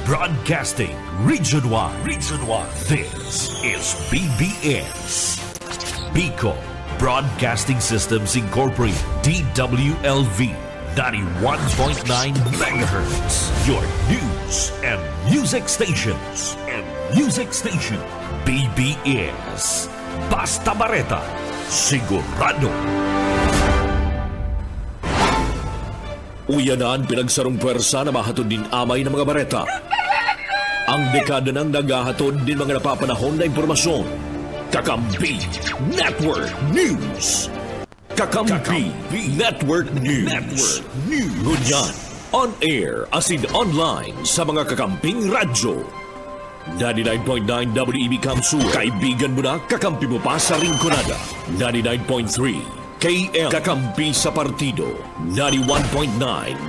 Broadcasting Region 1. Region 1. This is BBS. Bicol Broadcasting Systems Incorporated. DWLV 91.9 MHz. Your news and music stations. BBS. Basta Bareta. Sigurado. Uyanan pinagsarong pwersa na mahatod din amay ng mga bareta. Ang dekada ng naghahatod din mga napapanahon na impormasyon. Kakampi Network News. Kakampi Network News. Ngunyan, on air as in online sa mga kakamping radyo. 99.9 WEB Kamsur. Kaibigan mo na, kakampi mo pa sa Rinconada. 99.3 KM Kakampi sa Partido. 91.9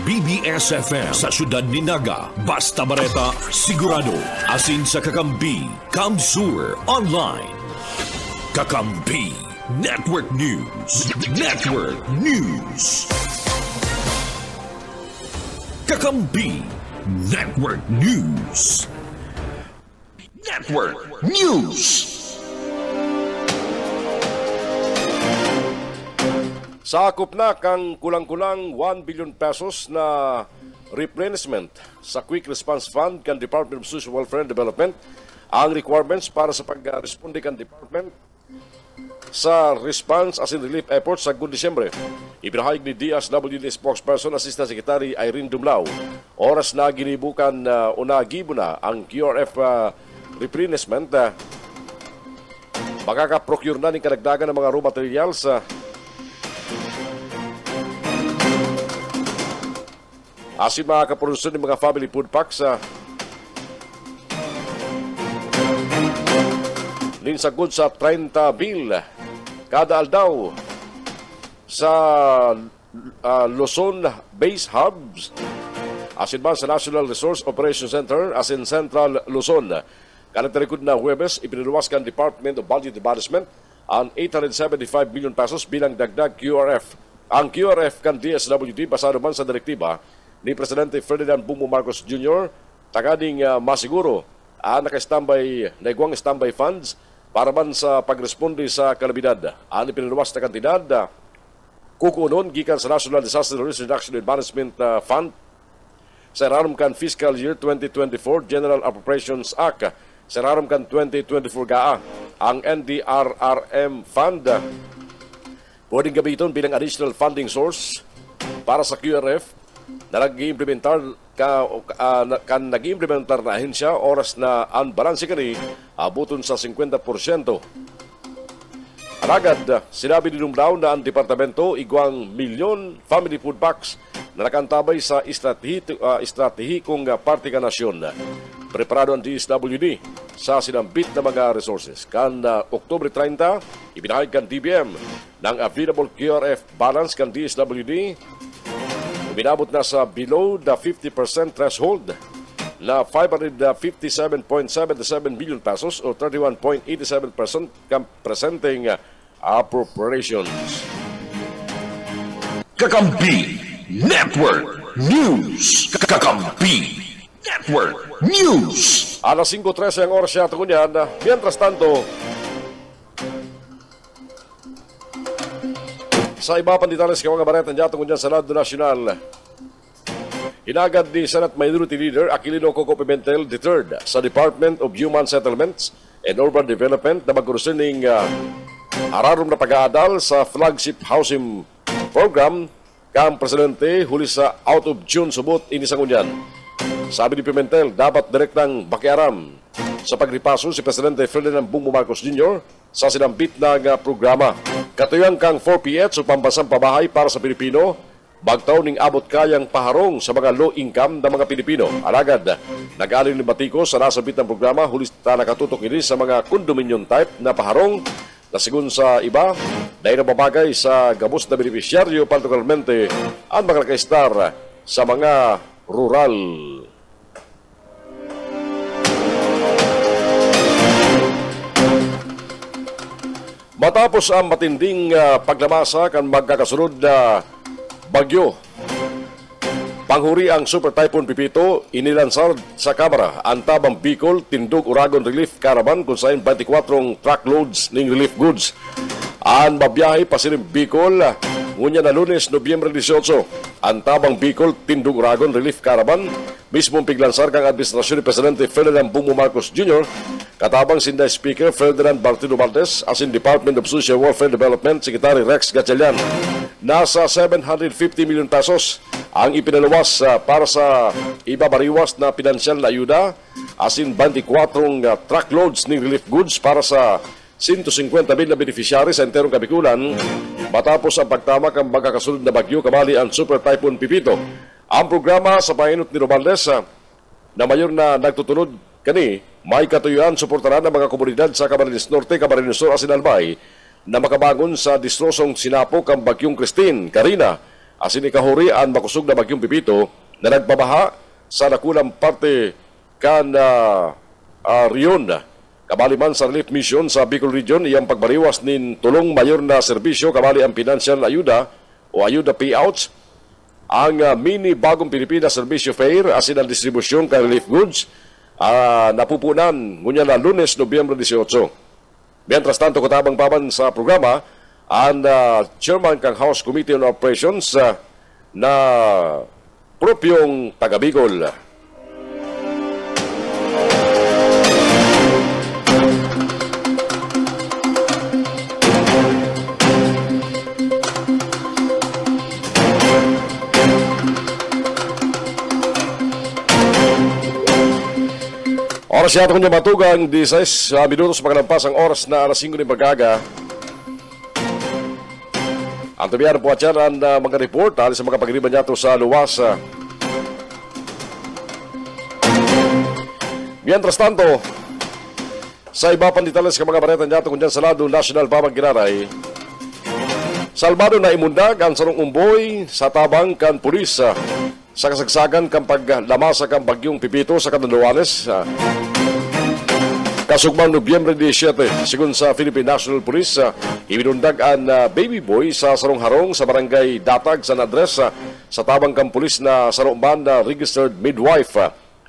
BBS FM sa Syudad ni Naga. Basta Bareta, sigurado. Asin sa Kakampi, Kamsur Online. Kakampi Network News. Kakampi Network News. Sakop na kang kulang-kulang 1 billion pesos na replenishment sa Quick Response Fund kan Department of Social Welfare and Development. Ang requirements para sa pag-responde kan Department sa response as in relief efforts sa Good Disyembre. Ipinahayag ni DSWD spokesperson Assistant Secretary Irene Dumlao. Oras na ginibukan o nagibo na ang QRF replenishment. Makaka-procure na ng kadagdagan ng mga raw materials asin makakaproduksyon ng mga family food packs linsagod sa 30 bil kada aldaw sa Luzon Base Hubs asin ba sa National Resource Operations Center asin Central Luzon. Kanagtarikod na Huwebes, ipiniluwaskan Department of Budget Management ang 875 million pesos bilang dagdag QRF. Ang QRF kan DSWD basado man sa direktiba ni Presidente Ferdinand Bongbong Marcos Jr. tagading masiguro naigwang standby funds para man sa pagresponde sa kalamidad. Ang ipiniluwas na kantidad kukunon gikan sa National Disaster Risk Reduction and Management Fund sa rarum kan Fiscal Year 2024 General Appropriations Act sa rarum kan 2024 GAA. Ang NDRRM Fund pwedeng gamiton bilang additional funding source para sa QRF na nag-iimplementar nag-iimplementar na ahensya oras na ang balanse kani abuton sa 50%. Alagad, sinabi ni Dumlao na ang departamento igwang milyon family food packs na nakantabay sa estratehikong parte ka nasyon. Preparado ang DSWD sa sinambit na mga resources. Kan Oktubre 30, ibinahayag kan DBM ng available QRF balance kan DSWD minabot na sa below the 50% threshold na 557.77 billion pesos o 31.87% presenting appropriations. Kakampi Network News. Kakampi Network News. Alas 5:13 ang oras siya tunyan. Mientras tanto, sa iba pang detalles ka mga bareta niya tungkol sa Senado Nacional. Hinagad ni Senate Minority Leader Aquilino Coco Pimentel III sa Department of Human Settlements and Urban Development na magkurusining ararom na pag-aadal sa flagship housing program kang Presidente huli sa out of June subot inisangunyan. Sabi ni Pimentel, dapat direktang bakiaram sa pagripaso si Presidente Ferdinand Bongbong Marcos Jr. sa sinambit ng programa. Katuyang kang 4PH o pambasang pabahay para sa Pilipino, bagtaw ning abot kayang paharong sa mga low income na mga Pilipino. Alagad, nag-alin ni Batico sa nasabit ng programa, hulista nakatutok ini sa mga condominium type na paharong na sigun sa iba, dahil nababagay sa gabos na beneficiaryo, particularmente ang mga nakaistar sa mga rural. Matapos ang matinding paglamasa kan magkakasunod na bagyo Panghuri ang Super Typhoon Pipito, inilansar sa Kamara ang tabang Bicol Tindog Uragon Relief Caravan kung saan 24 truckloads ng relief goods. Ang mabiyahe pa sining Bicol, ngunya na Lunes, Nobyembre 18, ang tabang Bicol Tindog Uragon Relief Caravan, mismong piglansar kang Administrasyon ni Presidente Ferdinand Bongbong Marcos Jr., katabang Sinday Speaker Ferdinand Bartino Valdez, as in Department of Social Welfare Development Secretary Rex Gatchalian. Nasa 750 million pesos ang ipinaluwas para sa ibabariwas na pinansyal na ayuda, as in 24 truckloads ng relief goods para sa 150,000 na beneficiary sa enterong Kabikulan matapos ang pagtamak ang magkakasunod na bagyo kabali ang Super Typhoon Pipito. Ang programa sa pahinot ni Romaldes na mayor na nagtutulod kani may katuyuan suportaran ng mga komunidad sa Camarines Norte, Camarines Sur, asin Albay na makabangon sa distrosong sinapok ang bagyong Christine, Karina, asin ikahuri ang makusog na bagyong Pipito na nagbabaha sa nakulang parte kan Rion. Kabali man sa relief mission sa Bicol Region, iyang pagbariwas nin tulong mayor na serbisyo kabali ang financial ayuda o ayuda payouts, ang mini bagong Pilipinas Servicio Fair asin ang distribusyon ng relief goods napupunan ngunya na Lunes, Nobyembre 18. Mientras tanto, katabang paman sa programa ang chairman kang House Committee on Operations na propyong taga Bicol. Oras yata kung niya matugang 16 minutos pagkalampas ang oras na alas 5 ng pagkaga. Ang tabihan po at yan ang mga report sa mga pagriban niya sa luwas. Mientras tanto, sa iba pang detalles ka mga bareta niya kung dyan sa lado National Pamag Ginaray, salbado na imundag ang sarong umboy sa tabang kan pulis sa kasagsagan kang paglamasa kang bagyong Pipito sa Catanduanes. Kasugmang Nobyembre 17, sigun sa Philippine National Police, ibinundag ang baby boy sa sarong harong sa barangay Datag sa address sa tabang kang pulis na sarongban na registered midwife.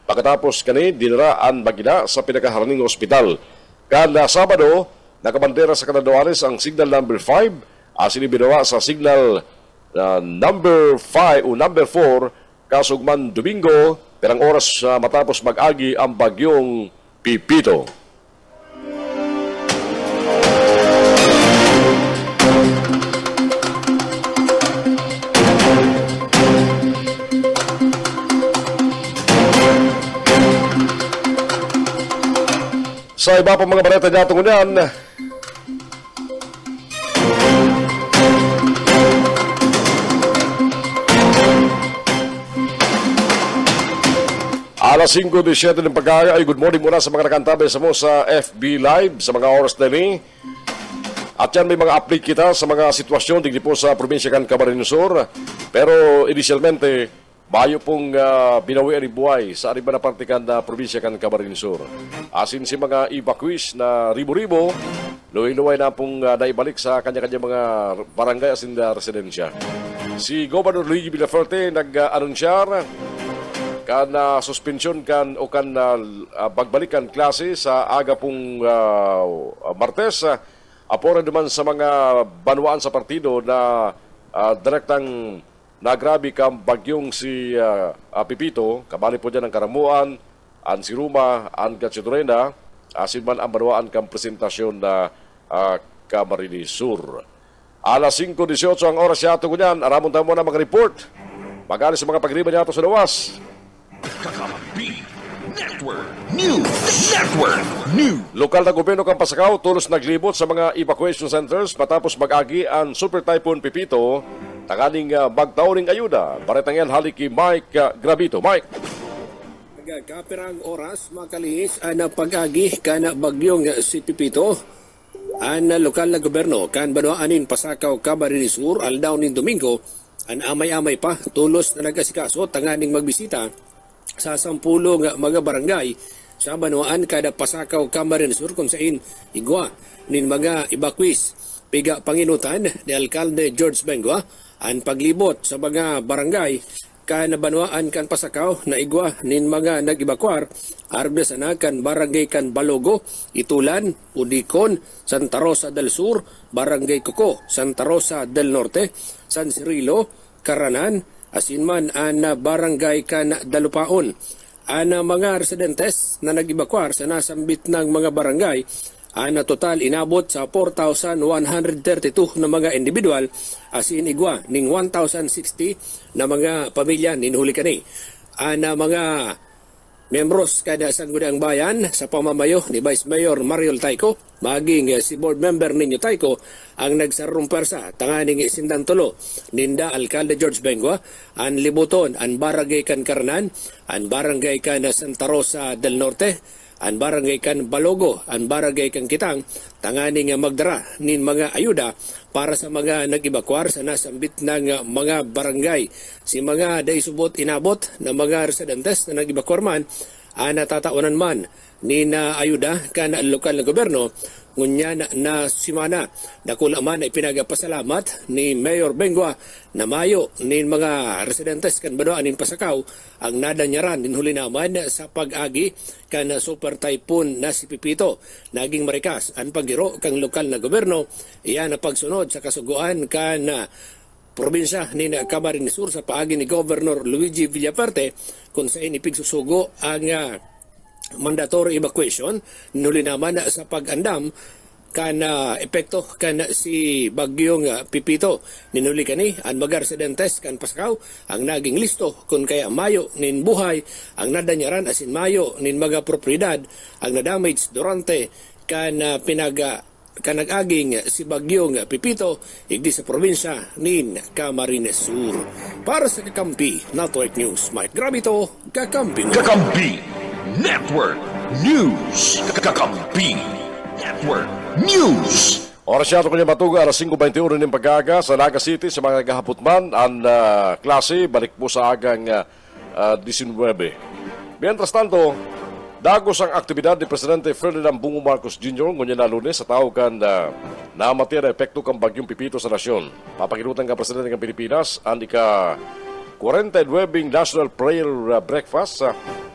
Pagkatapos kani, dinaraan magina sa pinakaharaning ospital. Kada Sabado, nakabandera sa Catanduanes ang signal number 5, asin ibinawa sa signal number 5 o number 4, kasugman Domingo, perang oras matapos mag-agi ang bagyong Pipito. Sa iba pa mga baleta niya tungunan, alas 5:17 ng pagkaya ay good morning muna sa mga nakantabay sa mo sa FB Live sa mga oras na ini. At yan may mga update kita sa mga sitwasyon digdi po sa probinsya kan Camarines Sur. Pero initialmente, bayo pong binawian ni buhay sa ariba na partikan na probinsya kan Camarines Sur. Asin si mga evacuees na ribo-ribo, luway-luway na pong naibalik sa kanya-kanya mga barangay asin na residensya. Si Governor Luigi Villaferte nag-anunsyar kan suspensyon kan o kan pagbalikan klase sa aga pong Martes, apora naman sa mga banwaan sa partido na direktang nagrabi kang bagyong si Pipito, kabali po dyan ang Karamuan, ang Siruma, ang Gatchedorena, asin man ang banwaan kang presentasyon na Camarines Sur. Alas 5:18 ang oras yato ko niyan, aramon tayo muna mga report. Mag-alis sa mga pagriban yato sa lawas. Kakampi Network News News. Lokal na gobyerno kang Pasakaw tulos naglibot sa mga evacuation centers matapos mag-agi ang Super Typhoon Pipito, takaning magtauring ayuda. Baretang yan halik kay Mike Gravito. Mike. Kapirang oras makalihis ang pag-agi kana bagyong si Pipito. Ang lokal na gobyerno kan Banwaanin Pasakaw Camarines Sur aldaw nin Domingo ang amay-amay pa tulos na nagasikaso tanganing magbisita sa 10 mga barangay sa Banwaan kada Pasakaw Camarines Sur kung saan igwa nin mga evacuees. Piga panginutan ni Alkalde George Bengua ang paglibot sa mga barangay kan banwaan kan pasakaw na igwa nin mga nag-evacuar arbe sana kan barangay kan Balogo, Itulan, Udicon, Santa Rosa del Sur, Barangay Coco, Santa Rosa del Norte, San Cirilo, Caranan, asinman ana barangay kan Dalupaon. Ana mga residentes na nag-evacuar sa nasambit ng mga barangay ana total inabot sa 4,132 na mga individual asin igwa ning 1,060 na mga pamilya ninhuli kani. Ana mga membros kada sangguniang bayan sa pamamayo ni Vice Mayor Mariel Tayco maging si board member ninyo Tayco ang nagsarong persa tanganing isindantulo ninda Alcalde George Bengua an libuton an barangay kan Caranan, an barangay kan Santa Rosa del Norte, an barangay kan Balogo, an barangay kan Kitang, tanganing magdara nin mga ayuda para sa mga nag-evacuar sa nasambit ng mga barangay. Si mga daisubot inabot na mga residentes na nag-evacuar man, natataunan man ni na ayuda kan lokal na gobyerno, ngunya na simana dakula man ay pinagapasalamat ni Mayor Bengua na mayo nin mga residentes kan banwaan nin Pasakaw ang nadanyaran din huli naman sa pag-agi kan super typhoon na si Pipito. Naging marikas ang paggiro kang lokal na gobyerno iyan na pagsunod sa kasuguan kan probinsya ni Camarines Sur sa paagi ni Governor Luigi Villaperte kung saan ipigsusugo ang mandatory evacuation nuli naman sa pag-andam kan epekto kan si bagyong Pipito ninuli kani ang mga residentes kan Pasakaw ang naging listo kung kaya mayo nin buhay ang nadanyaran asin mayo nin mga propriedad ang nadamage durante kan kanag-aging si bagyong Pipito igdi sa probinsya nin Camarines Sur. Para sa Kakampi Network News, Mike Gravito, Kakampi Network News. Kakampi Network News. Oras siya ito kanya matuga, alas 5:21 ng pag-aga sa Naga City sa mga gahaputman ang klase balik po sa agang 19. Mientras tanto, dagos ang aktibidad ni Presidente Ferdinand Bongo Marcos Jr. ngunyan na Lunes sa tawag namati na epekto kang bagyong Pipito sa nasyon. Papakinutan ka Presidente ng Pilipinas ang ika 49 National Prayer Breakfast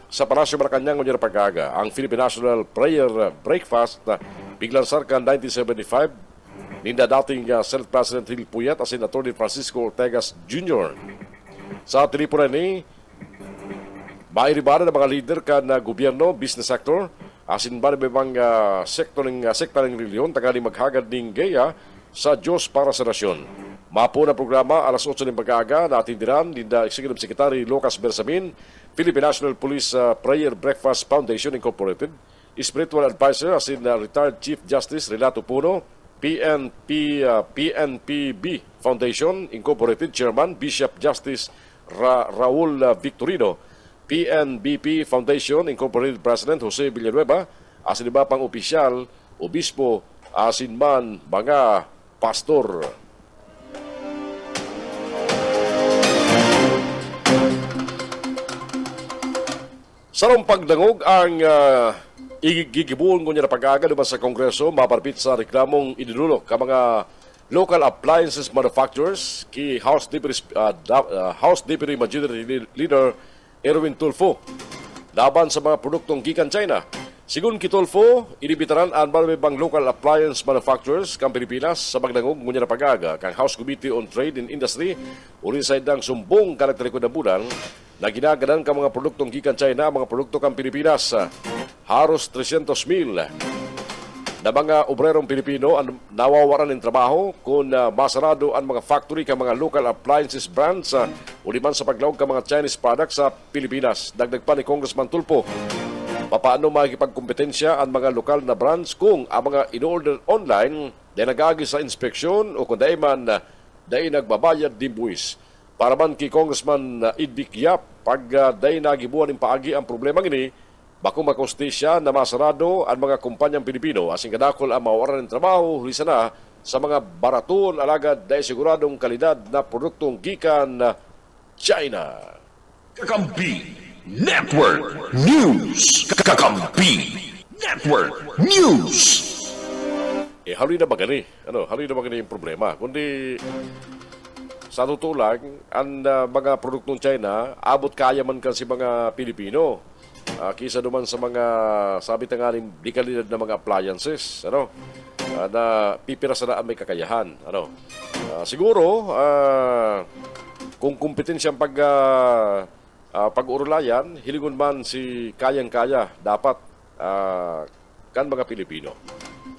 sa Palasyo Malacanang ngunyan na pag-aga. Ang Philippine National Prayer Breakfast na biglang sarkan 1975 ninda dating Senate President Hill Puyat asin Atty. Francisco Ortegas Jr. Sa tilipunan ni mairibara ng mga leader kan gobyerno, business sector, asin ba may mga sektor ng reliyon, tagali maghagad ng gaya sa Diyos para sa nasyon. Mapo na programa, alas 8 ng pag-aaga, natindiran, Linda Executive Secretary Lucas Bersamin, Philippine National Police Prayer Breakfast Foundation Incorporated, Spiritual Advisor, asin Retired Chief Justice Relato Puno, PNPB Foundation Incorporated Chairman, Bishop Justice Raul Victorino, PNBP Foundation Incorporated President Jose Villanueva, asin iba pang opisyal, obispo, asin man mga pastor. Sarong pagdangog ang igigibuon ko niya na pag-aga naman sa Kongreso, maparpit sa reklamong idinulok ka mga local appliances manufacturers ki House Deputy Majority Leader Erwin Tulfo laban sa mga produktong gikan China. Sigun ki Tulfo, inibitaran ang bang local appliance manufacturers kang Pilipinas sa pagdangog ngunya na pag-aga kang House Committee on Trade and Industry uri sa idang sumbong karakteriko na bulan na ginaganan ka mga produktong gikan China, mga produkto kang Pilipinas. Haros 300,000 na mga obrerong Pilipino ang nawawaran ng trabaho kung masarado ang mga factory ka mga local appliances brands o liman sa paglawag ka mga Chinese products sa Pilipinas. Dagdag pa ni Congressman Tulfo, papaano makikipagkompetensya ang mga lokal na brands kung ang mga in-order online dahil nag-agi sa inspeksyon o kung dahil man dahil nagbabayad din buwis. Para man kay Congressman Idvick Yap, pag dahil nagibuan ng paagi ang problema ini, bako makostisya na masarado ang mga kumpanyang Pilipino asing kadakol ang mawaran ng trabaho hulisa na sa mga baraton alagad dahil siguradong kalidad na produktong gikan China. Kakampi Network News. Kakampi Network News. Haloy na ba gani? Haloy na ba gani yung problema? Kundi sa totoo lang, ang mga produktong China, abot kaya man kan si mga Pilipino. Kisa naman sa mga, sabi na nga di kalidad na mga appliances, ano? Na pipira sa daan may kakayahan, ano? Siguro, kung kompetensyang pag-urulayan, hilingon man si kayang-kaya, dapat kan mga Pilipino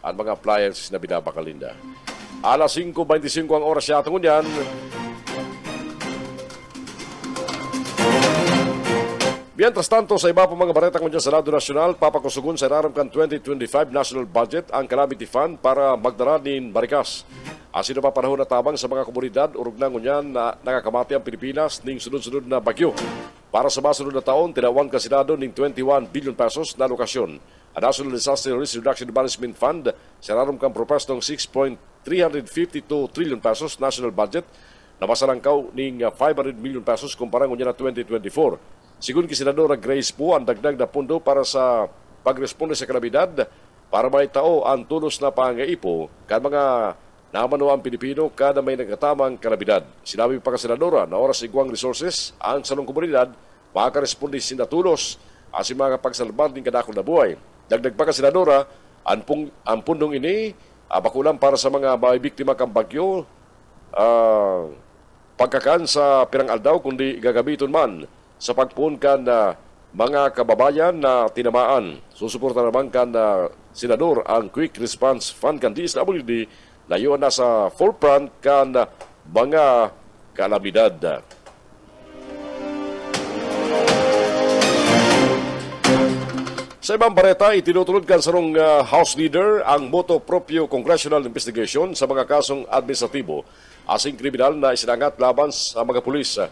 ang mga appliances na binabakalinda. Alas 5:25 ang oras yata ngunyan. Mientras tanto, sa iba pa mga bareta ngunyan sa Senado Nasional, papakusugun sa iraramkan 2025 National Budget ang Calamity Fund para magdara din barikas. Asin na panahon na tabang sa mga komunidad, urog na ngunyan na nakakamati ang Pilipinas ning sunod-sunod na bagyo. Para sa masunod na taon, tinawan ka Senado ning 21 billion pesos na lokasyon. Ang National Disaster Risk Reduction Management Fund sa iraramkan propos ng 6.352 trillion pesos national budget na masalangkaw ning 500 million pesos kumpara ngunyan na 2024. Sigun ki Senadora Grace po ang dagdag na pundo para sa pagresponde sa kalamidad para may tao ang tulos na pangaipo kan mga namano ang Pilipino kada may nagkatamang kalamidad. Sinabi pa ka Senadora na oras iguang resources ang salong komunidad makaresponde sin tulos asin mga pagsalbar ng kadakol na buhay. Dagdag pa ka Senadora ang pundong ini bakulang para sa mga biktima kang bagyo pagkakan sa pirang aldaw kundi gagamiton man sa pagpuon kan mga kababayan na tinamaan. Susuporta naman kan Senador ang Quick Response Fund kan DSWD na yun na sa forefront kan mga kalamidad. Sa ibang bareta, itinutulod kan sarong House Leader ang moto proprio congressional investigation sa mga kasong administratibo asing kriminal na isinangat laban sa mga pulis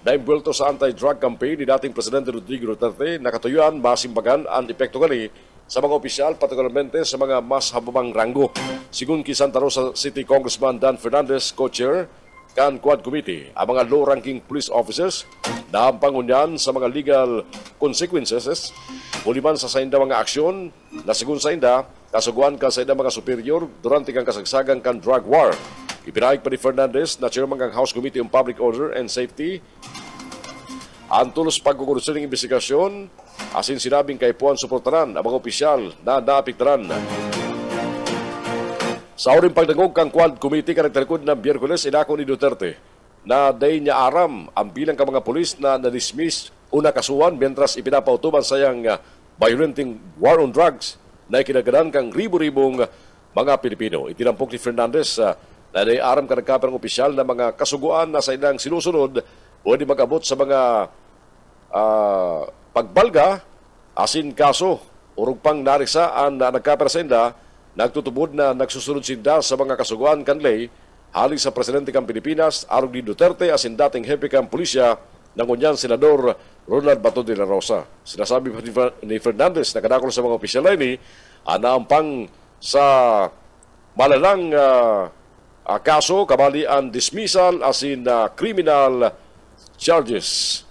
na imbwelto sa anti-drug campaign ni dating Presidente Rodrigo Duterte na katuyuan masimbagan ang epekto kani sa mga opisyal, partikularmente sa mga mas hababang ranggo. Sigun ki Santa Rosa City Congressman Dan Fernandez, co-chair kan Quad Committee, ang mga low-ranking police officers na ang pangunyan sa mga legal consequences buliman sa sainda mga aksyon na sigun sainda kasuguan ka sa mga superior durante kang kasagsagan kan drug war. Ipinahig pa ni Fernandez na chairman ng House Committee on Public Order and Safety ang tulos pagkukurso ng investigasyon asin sinabing kay Puan suportaran ang mga opisyal na naapektaran. Sa oring pagdangog kang Quad Committee kanagtalikod ng Biyerkules inako ni Duterte na day niya aram ang bilang ka mga polis na na-dismiss una kasuhan mientras ipinapautuban sayang violenting war on drugs na ikinagadan kang ribu-ribong mga Pilipino. Itinampok ni Fernandez na day aram ka nagkaperang opisyal na mga kasuguan na sa ilang sinusunod pwede mag-abot sa mga pagbalga asin kaso urog pang narisaan na nagkapera sa inda nagtutubod na nagsusunod sinda sa mga kasuguan kanlay haling sa Presidente kang Pilipinas arog ni Duterte asin dating hepe kang pulisya ng unyan Senador Ronald Bato de la Rosa. Sinasabi ni Fernandez na kadakol sa mga opisyal ni anaampang sa malalang kaso kabali ang dismissal asin criminal charges.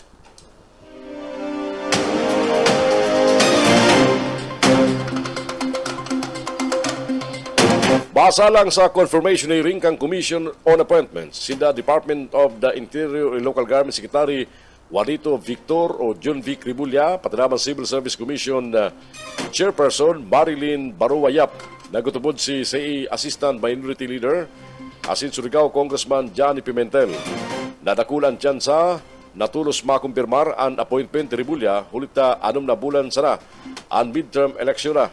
Basa lang sa confirmation hearing kang Commission on Appointments, sinda Department of the Interior and Local Government Secretary Juanito Victor o John V. Cribulya, pati naman Civil Service Commission Chairperson Marilyn Baruayap. Nagutubod si CA Assistant Minority Leader asin Surigao Congressman Johnny Pimentel. Nadakulan dyan sa natulos makumpirmar ang appointment ni Cribulya hulita 6 na bulan sana ang midterm election na.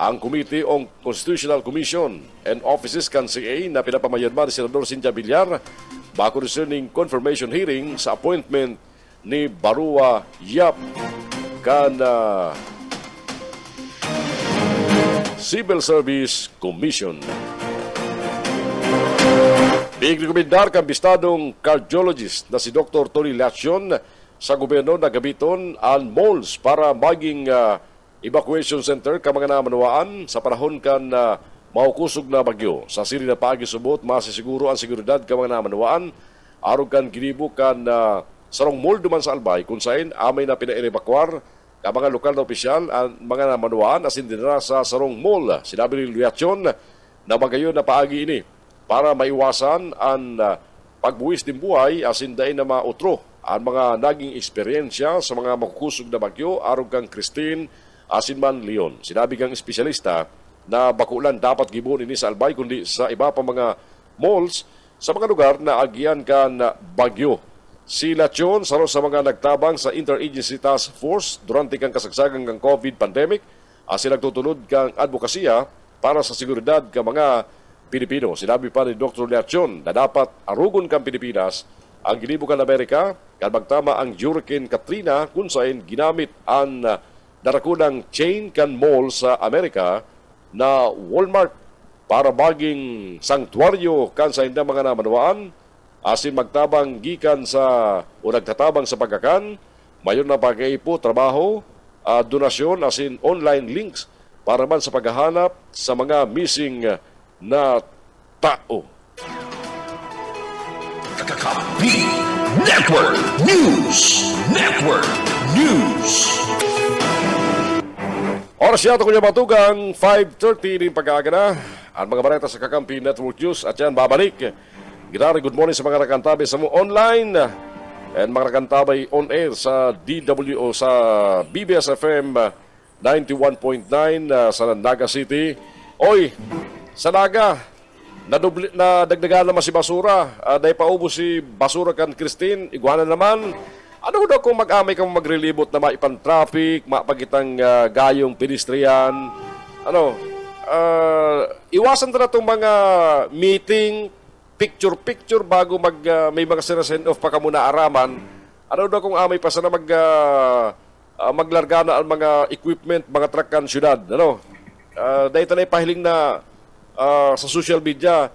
Ang Committee on Constitutional Commission and Offices kan CA na pinapamayadman ni Senador Cynthia Villar bako concerning confirmation hearing sa appointment ni Barua Yap kan Civil Service Commission. Bigrekomendar kang bistadong cardiologist na si Dr. Tony Lacion sa gobyerno na gabiton ang malls para maging evacuation center ka mga namanuaan sa panahon kan maukusog na bagyo. Sa siri na pag-isubot, masisiguro ang seguridad ka mga namanuaan arog kan ginibo kan sarong mall duman sa Albay kung saan amay na pina-evacuar ka mga lokal na opisyal ang mga namanuaan asin dinara sa sarong mall. Sinabi ni Luyacion na magayon na paagi ini para maiwasan ang pagbuwis din buhay asin dain na mautro ang mga naging eksperyensya sa mga makukusog na bagyo aron kang Christine asin man Leon. Sinabi kang espesyalista na bakulan dapat gibon ini sa Albay kundi sa iba pa mga malls sa mga lugar na agyan kan bagyo. Si Lachon saro sa mga nagtabang sa Interagency Task Force durante kang kasagsagan ng COVID pandemic asin nagtutulod kang advokasya para sa seguridad ka mga Pilipino. Sinabi pa ni Dr. Lachon na dapat arugon kang Pilipinas ang gilibukan Amerika kan magtama ang Hurricane Katrina kung saan ginamit ang darakunang chain kan mall sa Amerika na Walmart para baging sanktuaryo kan sa indang mga namanawaan asin magtabang gikan sa o nagtatabang sa pagkakan mayon na pag-ipo, trabaho, donasyon asin online links para man sa paghahanap sa mga missing na tao. Kakampi Network News. Network News. Oras yato kunya matugang 5:30 din pag-aaga na ang mga balita sa Kakampi Network News at yan babalik. Ginari good morning sa mga nakantabay sa mo online and mga nakantabay on air sa DWO sa BBS FM 91.9 sa Naga City. Oy, sa Naga, nadagdagan naman si basura. Dahil paubos si basura kan Christine, iguana naman. Ano daw kung mag-amay kang magrelibot na maipan traffic, mapagitang gayong pedestrian. Iwasan na itong mga meeting, picture-picture bago may mga send off pa ka muna araman. Ano daw kung amay pa sana maglarga na ang mga equipment, mga truck kan syudad. Dahil talay pahiling na sa social media,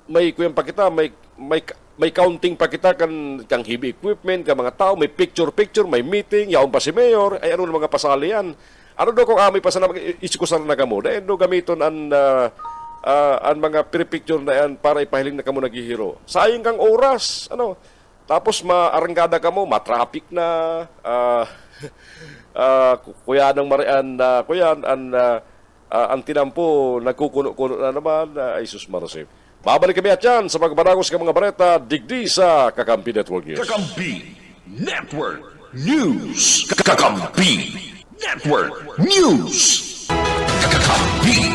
may kuyan pa kita, may counting pa kita kang heavy equipment, kang mga tao, may picture, may meeting, yaon pa si Mayor, ay ano ng mga pasali yan. Ano daw kung amay pa sana isikusan na kamo, dahil daw gamiton ang mga picture na yan para ipahiling na kamo naghihiro. Sayang kang oras, tapos maaranggada kamo, matraffic na, kuya ng marian, ang tinampo, nagkukuno-kuno na naman, ay sus marasip. Babalik kami at yan sa pagbaragos ng mga bareta, digdi sa Kakampi Network News. Kakampi Network News. Kakampi Network News. Kakampi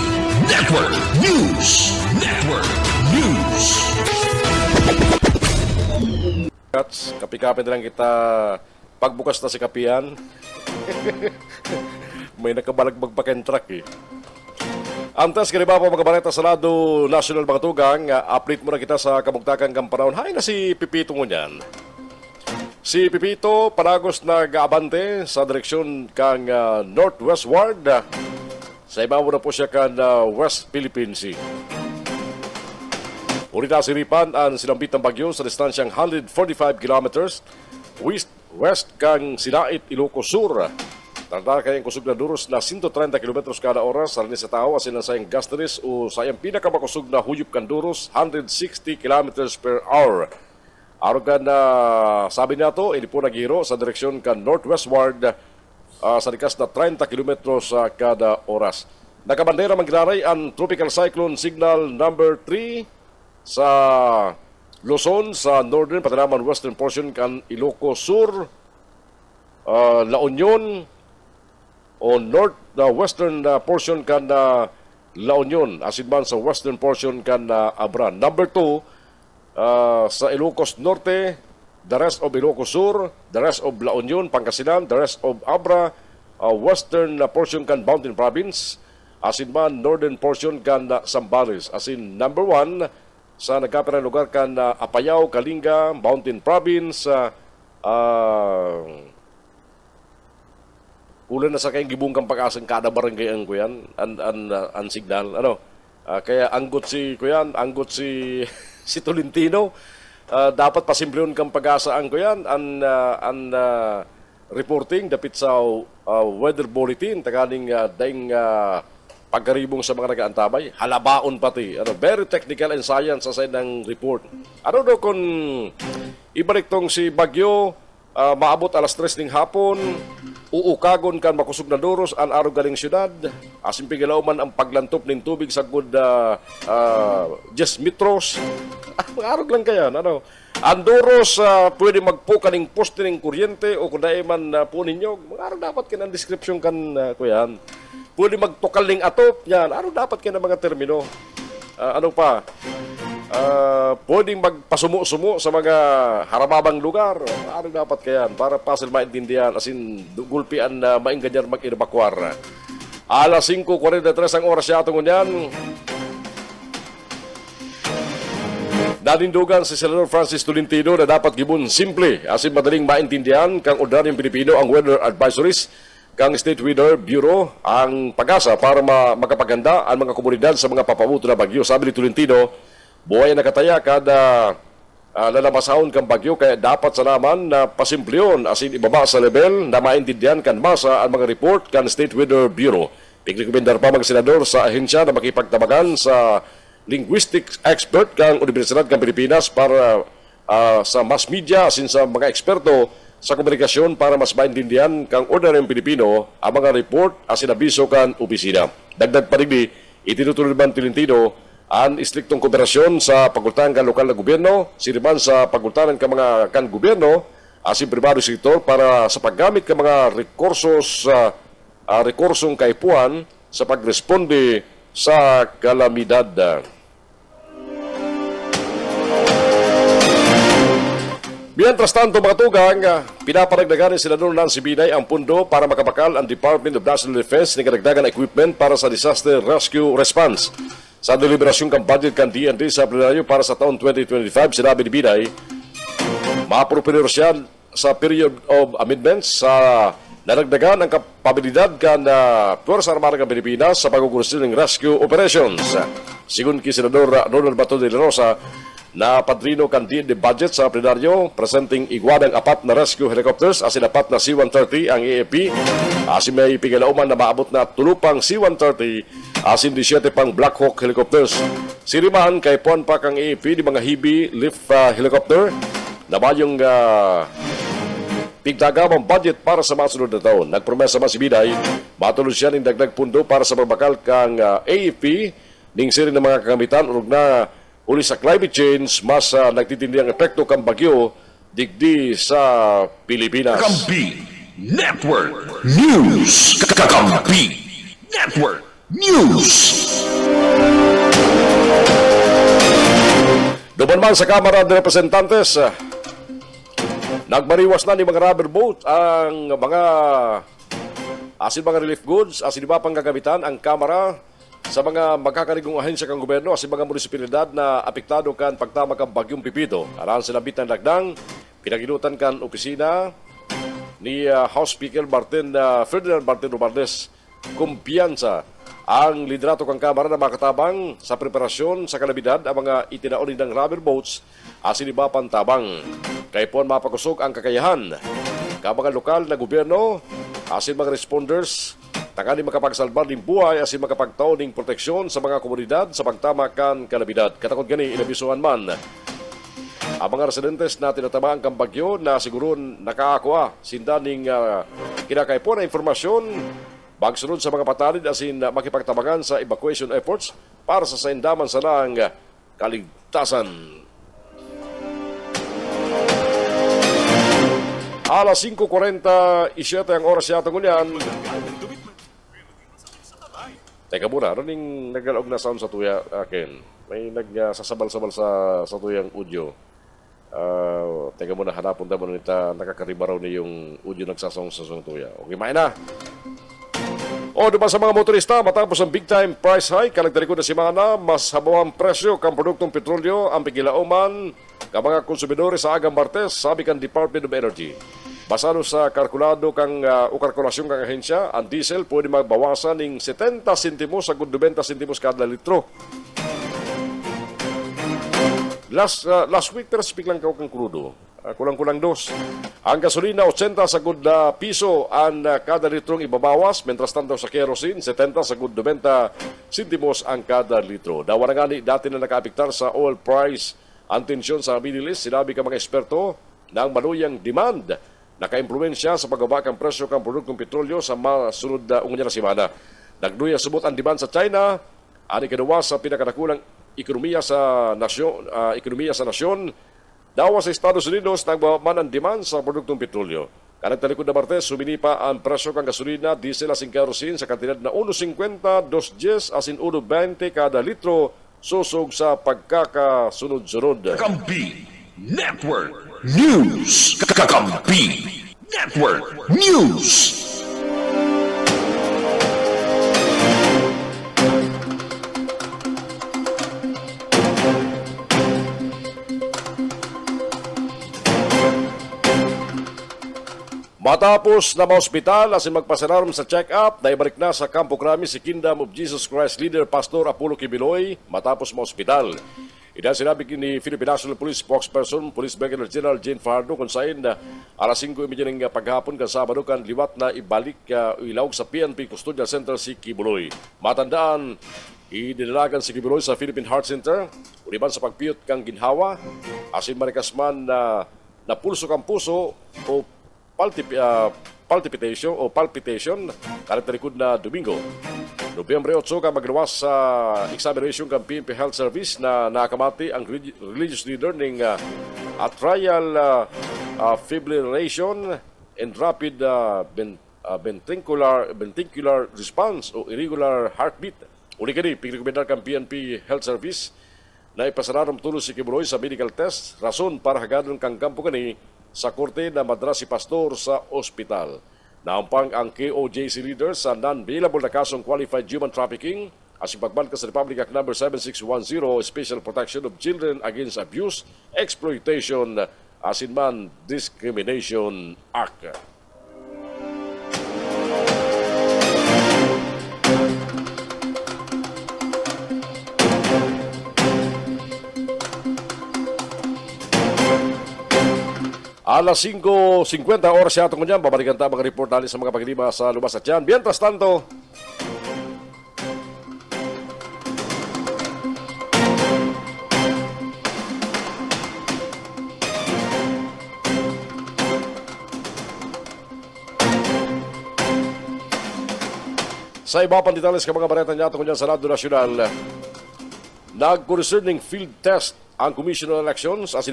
Network News. Network News. Kapi-kapi na lang kita pagbukas na si Kapian. May nakabalagbag pa kayong truck eh. Antes, kaniba po mga balita sa lado national mga tugang, update muna kita sa kamugtakan kang panahon. Hay na si Pipito mo niyan. Si Pipito, panagos nag-abante sa direksyon kang northwestward. Sa ibabaw na po siya kang West Philippine Sea. Uli na siripan ang sinambit ng bagyo sa distansyang 145 kilometers west kang Sinait, Ilocos Sur. Tanda kayang kusog na duros na 130 km kada oras sa linis sa tao asin ang sayang gasteris o sayang pinakamakusog na huyop kan duros 160 km per hour. Araw ka na sabi nato, hindi po naghiro sa direksyon kan northwestward sa likas na 30 km kada oras. Nakabandera maglaray ang tropical cyclone signal number 3 sa Luzon sa northern pati naman western portion kan Ilocos Sur, La Union o north na western portion kan La Union asin man sa western portion kan Abra. Number 2 sa Ilocos Norte, the rest of Ilocos Sur, the rest of La Union, Pangasinan, the rest of Abra, western portion kan Mountain Province asin man northern portion kan Zambales. Asin number 1 sa nagkapirang lugar kan Apayao, Kalinga, Mountain Province, ulan na sa kayong gibungkang pag-asang kada barangay ang kuyan, ang signal. Kaya anggot si kuyan, anggot si si Tolentino. Dapat pasimplyon kang pag-asa ang kuyan, ang reporting dapit sa weather bulletin, tagaling daing pagkaribong sa mga nag-aantabay, halabaon pati. Very technical and science sa side ng report. Ano daw kung ibalik tong si Bagyo, maabot alas 3 ning hapon, uukagon kan makusog na duros ang araw galing syudad. Asin pigilaw man ang paglantop ning tubig sa good 10 metros. Arog lang kaya, ano? Ang duros, pwede magpuka ning poste ning kuryente o kung dahil man po ninyo, arog dapat kinang description kan kuyan. Pwede magtukal ning atop, yan. Arog dapat kinang mga termino. Ano pa? Pwedeng magpasumo-sumo sa mga haramabang lugar. Ano dapat kaya para pasil maintindihan asin gulpian na maingganyan mag-evacuar. Alas 5:43 ang oras yatong yan. Nanindugan si Senador Francis Tolentino na dapat gibon simple asin madaling maintindihan kang ordinaryong Pilipino ang weather advisories kang State Weather Bureau ang pag-asa para makapaganda ang mga komunidad sa mga papabuto na bagyo. Sabi ni Tolentino, buhay na nakataya kada lalamasahon kang bagyo kaya dapat sa naman na pasimplyon asin ibaba sa level na maintindihan kan masa ang mga report kan State Weather Bureau. Pigrekomendar pa mga senador sa ahensya na makipagtabagan sa linguistics expert kang Universidad kang Pilipinas para sa mass media asin sa mga eksperto sa komunikasyon para mas maintindihan kang ordinaryong Pilipino ang mga report asin abiso kan opisina. Dagdag pa rin itinutuloy man Tolentino ang istriktong kooperasyon sa pagultahan kan lokal na gobyerno, siriman sa pagultahan kan mga kan gobyerno, asin pribado sektor para sa paggamit ng mga rekursong kaipuan sa pagresponde sa kalamidad. Mientras tanto mga tugang, pinaparagdagan ni Senador Nancy Binay ang pundo para makabakal ang Department of National Defense ng karagdagan equipment para sa disaster rescue response. Sa deliberasyon kang budget kan DND sa plenaryo para sa taon 2025, sinabi ni Binay, maapropinar siya sa period of amendments sa naragdagan ang kapabilidad kan Puwersa Armada ng Pilipinas sa pagkukursil ng rescue operations. Sigun ki Senador Ronald Bato de la Rosa, na padrino kan DND budget sa plenaryo, presenting iguadang 4 na rescue helicopters asin 4 na C-130 ang AFP, asin may pigilauman na maabot na tulupang C-130 asin 17 pang Black Hawk helicopters. Sirimahan kay puan pa kang AFP di mga heavy lift helicopter na bayong pigtagamang budget para sa masunod na taon. Nagpromesa man si Binay, matulog siya ng dagdag pundo para sa pagbakal kang AFP ning siri ng mga kagamitan urog na uli sa climate change mas nagtitindi ang epekto kang bagyo digdi sa Pilipinas. Kakampi Network News. Kakampi Network News. Duman man sa Kamara de Representantes, nagmariwas na ni mga rubber boat ang mga relief goods asin iba pang gagamitan ang Kamara sa mga magkakarigong ahensya kang gobyerno asin mga munisipalidad na apektado kan pagtama kang bagyong Pipito. Aran sinabit ng dagdang, pinaginutan kan opisina ni House Speaker Ferdinand Martin Romualdez. Kumpiyansa ang liderato kang Kamara na makatabang sa preparasyon sa kalamidad ang mga itinaunin ng rubber boats asin iba pang tabang. Kaya po mapakusog ang kakayahan ng mga lokal na gobyerno asin mga responders takani makapagsalbar ng buhay asin makapagtao ng proteksyon sa mga komunidad sa pagtama kan kalamidad. Katakot gani inabisuhan man ang mga residentes na tinatamaan kang bagyo na siguro nakaakuha sinda ning kinakaipo na informasyon bagsunod sa mga patalid asin makipagtabangan sa evacuation efforts para sa saindaman sa lang kaligtasan. Alas 5:47 ang oras yata ngunyan. Teka muna, ano ning nagalaog na sound sa tuya akin? May nagsasabal-sabal sa tuyang audio. Teka muna, hanapon na muna nita nakakariba raw na yung audio nagsasong sa tuya. Okay, main na! O, diba sa mga motorista, matapos ang big time price hike, kalagdalikod na simana, mas habawang presyo kang produktong petrolyo ang pigilauman ka mga konsumidores sa agang Martes, sabi kan Department of Energy. Basado sa kalkulado kang o kalkulasyon kang ahensya, ang diesel pwede magbawasan ng 70 sentimos sa 90 sentimos kada litro. Last week, pero speak lang kang krudo. Kulang-kulang dos. Ang gasolina, 80 sa good piso ang kada litrong ibabawas, mentras tanto sa kerosene, 70 sa good 90 sentimos ang kada litro. Dawa na nga dati na nakaapektar sa oil price ang tensyon sa Middle East. Sinabi ka mga eksperto ng maluyang demand naka-impluensya sa pagbaba ng presyo ng produktong petrolyo sa masunod na unya na semana. Nagduya subot ang demand sa China, ani kadawa sa pinakadakulang ekonomiya sa nasyon. Dawa sa Estados Unidos nagbaman ang demand sa produktong petrolyo. Kanang talikod na Martes, sumini pa ang presyo ng gasolina, diesel asing kerosene sa kantidad na 1.50, 2.10 asin 1.20 kada litro susog sa pagkakasunod-sunod. Kakampi Network News. Kakampi Network News. Matapos na maospital asin magpasalarom sa check-up, naibalik na sa Campo Crame si Kingdom of Jesus Christ leader Pastor Apollo Kibiloy matapos maospital. Ina sinabi ni Philippine National Police spokesperson, Police Brigadier General Jane Fajardo kung saan alas 5:30 ng paghapon kan Sabado kan liwat na ibalik ilawag sa PNP Custodial Center si Kibuloy. Matandaan, idinalagan si Kibuloy sa Philippine Heart Center, uliban sa pagpiyot kang ginhawa, asin marikasman na napulso kang puso o palpitation kalit talikod na Domingo. Nobyembre 8 ka maglawas sa examination ng PNP Health Service na nakamati ang religious leader ng atrial fibrillation and rapid ventricular response o irregular heartbeat. Uli kani, pigrekomendar ng PNP Health Service na ipasararam tulo si Kibuloy sa medical test, rason para hagadon kang kampo kani sa korte na madras si pastor sa ospital. Naumpang ang KOJC leader sa non-bailable na kasong qualified human trafficking as ipagbalka sa Republic Act No. 7610 Special Protection of Children Against Abuse, Exploitation, asinman Discrimination Act. Alas 5:50 oras siya itong kanyan. Babalikan tayo mga report natin sa mga paglima sa lubas at dyan. Mientras tanto, sa iba pang detalles ka mga bareta niya itong kanyan sa Radyo Nasyonal, nag-concerning field test ang Commission on Elections at sa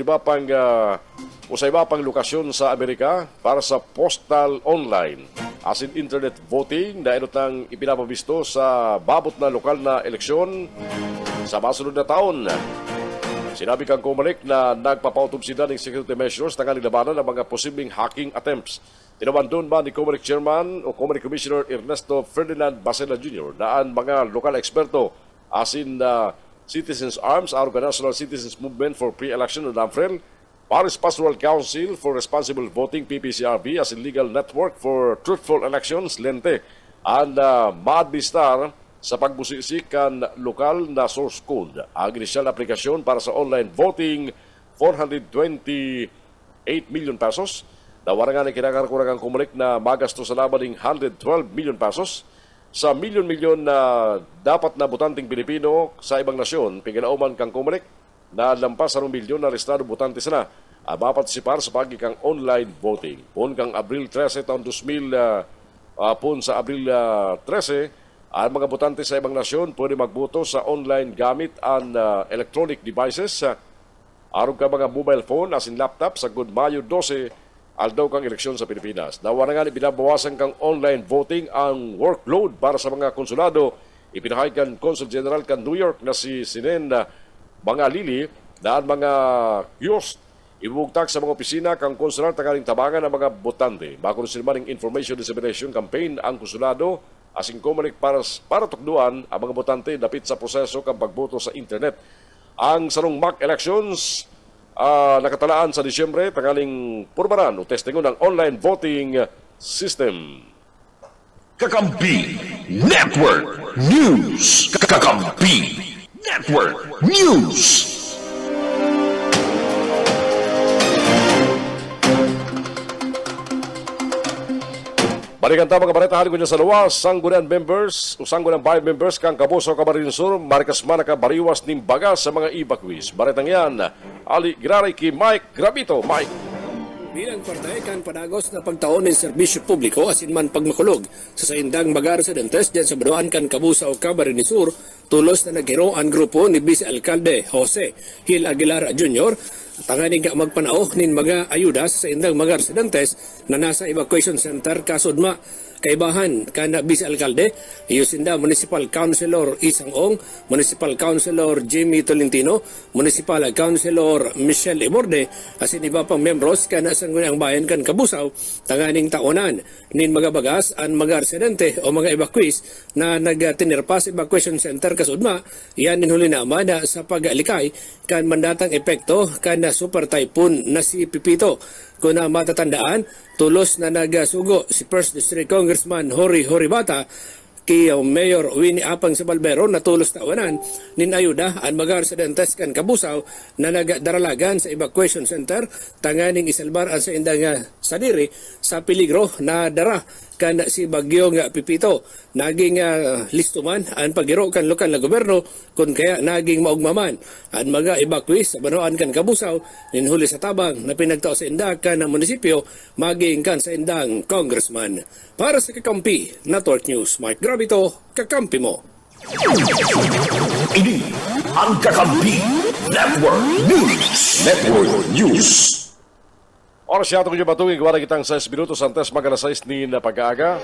iba pang lokasyon sa Amerika para sa postal online as in internet voting na inutang ipinapabisto sa babot na lokal na eleksyon sa masunod na taon. Sinabi kang Comelec na nagpapautog sila ng security measures na kanilabanan ng mga posibleng hacking attempts. Tinaman doon ba ni Comelec Chairman o Comelec Commissioner Ernesto Ferdinand Bacela Jr. na ang mga lokal eksperto as in Citizens Arms, National Citizens Movement for Pre-Election o NAMFREL, Paris Pastoral Council for Responsible Voting, PPCRB, as in Legal Network for Truthful Elections, LENTE, and maadmistar sa pagbusisik kan lokal na source code. Ang inisyal aplikasyon para sa online voting, 428 million pesos. Nawarangan ang kinakarakurang ang Comelec na magasto sa laban ng 112 million pesos. Sa milyon-milyon na dapat na botanteng Pilipino sa ibang nasyon, piginauman kang Comelec na lampas 1 milyon na restado botante sana ang mapartisipar sa pagkikang online voting. Pun kang Abril 13 taon 2000, pun sa Abril 13, ang mga botante sa ibang nasyon pwede magboto sa online gamit ang electronic devices. Aron ka mga mobile phone as in laptop sa good Mayo 12, aldaw kang eleksyon sa Pilipinas. Nawarangan ibinabawasan kang online voting ang workload para sa mga konsulado. Ipinahay kan Consul General kan New York na si Sinen mga Lili na ang mga kiosk ibubugtag sa mga opisina kang konsular tanggaling tabangan ng mga botante. Bakon sila ng information dissemination campaign ang konsulado asing Comelec para tukduan ang mga botante dapit sa proseso kang pagboto sa internet. Ang sarong mock elections nakatalaan sa Disyembre tanggaling purbaran o testingon ng online voting system. Kakampi Network News. Kakampi Network News. Balikan ta mga balita halin ko niya sa luwas, Sangguniang members o Sangguniang Bayan members kang Kabuso Camarines Sur, Maricas Manaka bariwas ning baga sa mga evacuees. Baritang yan, Ali Graray ki Mike Gravito. Mike. Bilang partay kan padagos na pagtaon ng serbisyo publiko asin man pagmakulog sa saindang mga residentes dyan sa Banuan kan Kabusaw, Camarines Sur, tulos na naghiro ang grupo ni Vice Alcalde Jose Gil Aguilar Jr. Tanganing ka magpanao nin mga ayuda sa saindang mga residentes na nasa evacuation center kasudma kaibahan kana Vice Alcalde, Yusinda Municipal Councilor Isang Ong, Municipal Councilor Jimmy Tolentino, Municipal Councilor Michelle Iborde, asin iba pang membros kana sangguniang bayan kan Kabusaw, tanganing taonan nin mga bagas an mga residente o mga evacuees na nagtinirpa sa evacuation center kasudma, yan ninhuli na amada sa pag-alikay kan mandatang epekto kana super typhoon na si Pipito. Kung na matatandaan, tulos na nagasugo si First District Congressman Hori Horibata kay Mayor Winnie Apang sa Balbero na tulos tawanan nin ayuda ang mga residentes kan Kabusaw na nagdaralagan sa evacuation center tanganing isalbar ang sa indang sadiri sa peligro na dara kan si Bagyong Pipito. Naging listuman ang paghiro kan lokal na gobyerno kung kaya naging maugmaman ang mga evacuees sa Banuan kan Kabusaw ninhuli sa tabang na pinagtao sa inda kan ng munisipyo maging kan sa indang congressman. Para sa Kakampi Network News, Mike Gravito, Kakampi mo. Ini ang Kakampi Network News. Network News. Oras siya itong batungin, gawa na kitang 6 minutos antes mag-alas 6 ni na pag-aaga.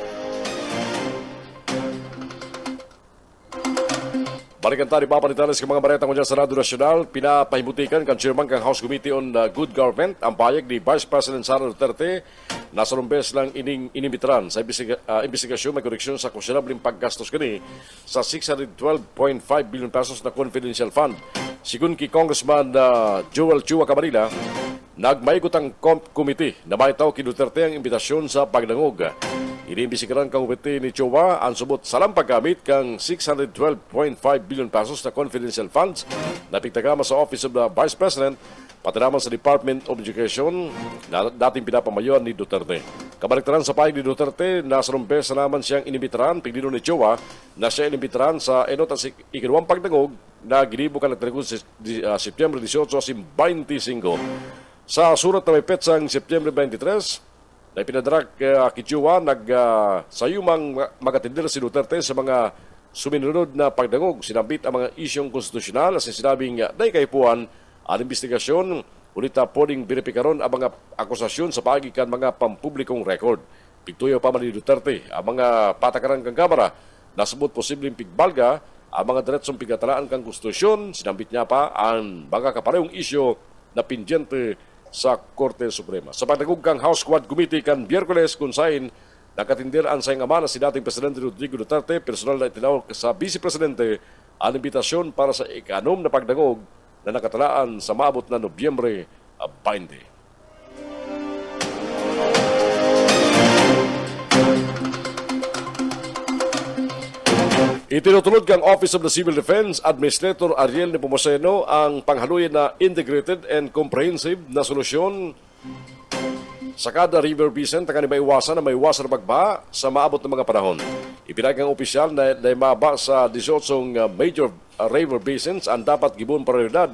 Balikan tayo papanitalis ng mga baretang dyan sa Senado Nacional. Pinapahimutikan kan Chairman kang House Committee on Good Government ang payag ni Vice President Sara Duterte na sa rumbes lang inimbitran sa investigasyon may koreksyon sa konsiderabling paggastos gani sa 612.5 billion pesos na confidential fund. Sigun ki Congressman Joel Chua Camarilla, nagmaikot ang committee na maitaw ki Duterte ang imbitasyon sa pagdangog. Iniimbisigaran kang committee ni Chua ang subot sa paggamit kang 612.5 billion pesos na confidential funds na pigtagama sa Office of the Vice President pati naman sa Department of Education na dating pinapamayuan ni Duterte. Kabaliktaran sa pahig ni Duterte, nasa rumpes na naman siyang inimbitaran, pigdino ni Chua na siya inimbitaran sa enot at ikinawang pagdangog na ginibo ka nagtagod sa September 18 asim 25. Sa surat na may petsang September 23, na ipinadrag kay Chua, nagsayumang magatindir si Duterte sa mga suminunod na pagdangog. Sinambit ang mga isyong konstitusyonal as sinabing day kaipuan ang investigasyon, ulit na pwedeng verifikaron ang mga akusasyon sa pagikan mga pampublikong record. Pigtuyo pa man ni Duterte ang mga patakaran kang Kamara na subot posibleng pigbalga ang mga diretsong pigatalaan kang konstitusyon. Sinambit niya pa ang mga kaparehong isyo na pindyente sa Korte Suprema. Sa pagdagog kang House Quad Committee kan Biyerkules kung saan nakatindir ang sayang ama na si dating Presidente Rodrigo Duterte, personal na itinawag sa Vice Presidente ang imbitasyon para sa ikanom na pagdangog na nakatalaan sa maabot na Nobyembre 20. Itinutulod kang Office of the Civil Defense Administrator Ariel Nepomuceno ang panghaluyan na integrated and comprehensive na solusyon sa kada river basin taka ni maiwasan na maiwasan na pagbaha sa maabot ng mga panahon. Ipinagang opisyal na maba sa 18 major river basins ang dapat gibon prioridad.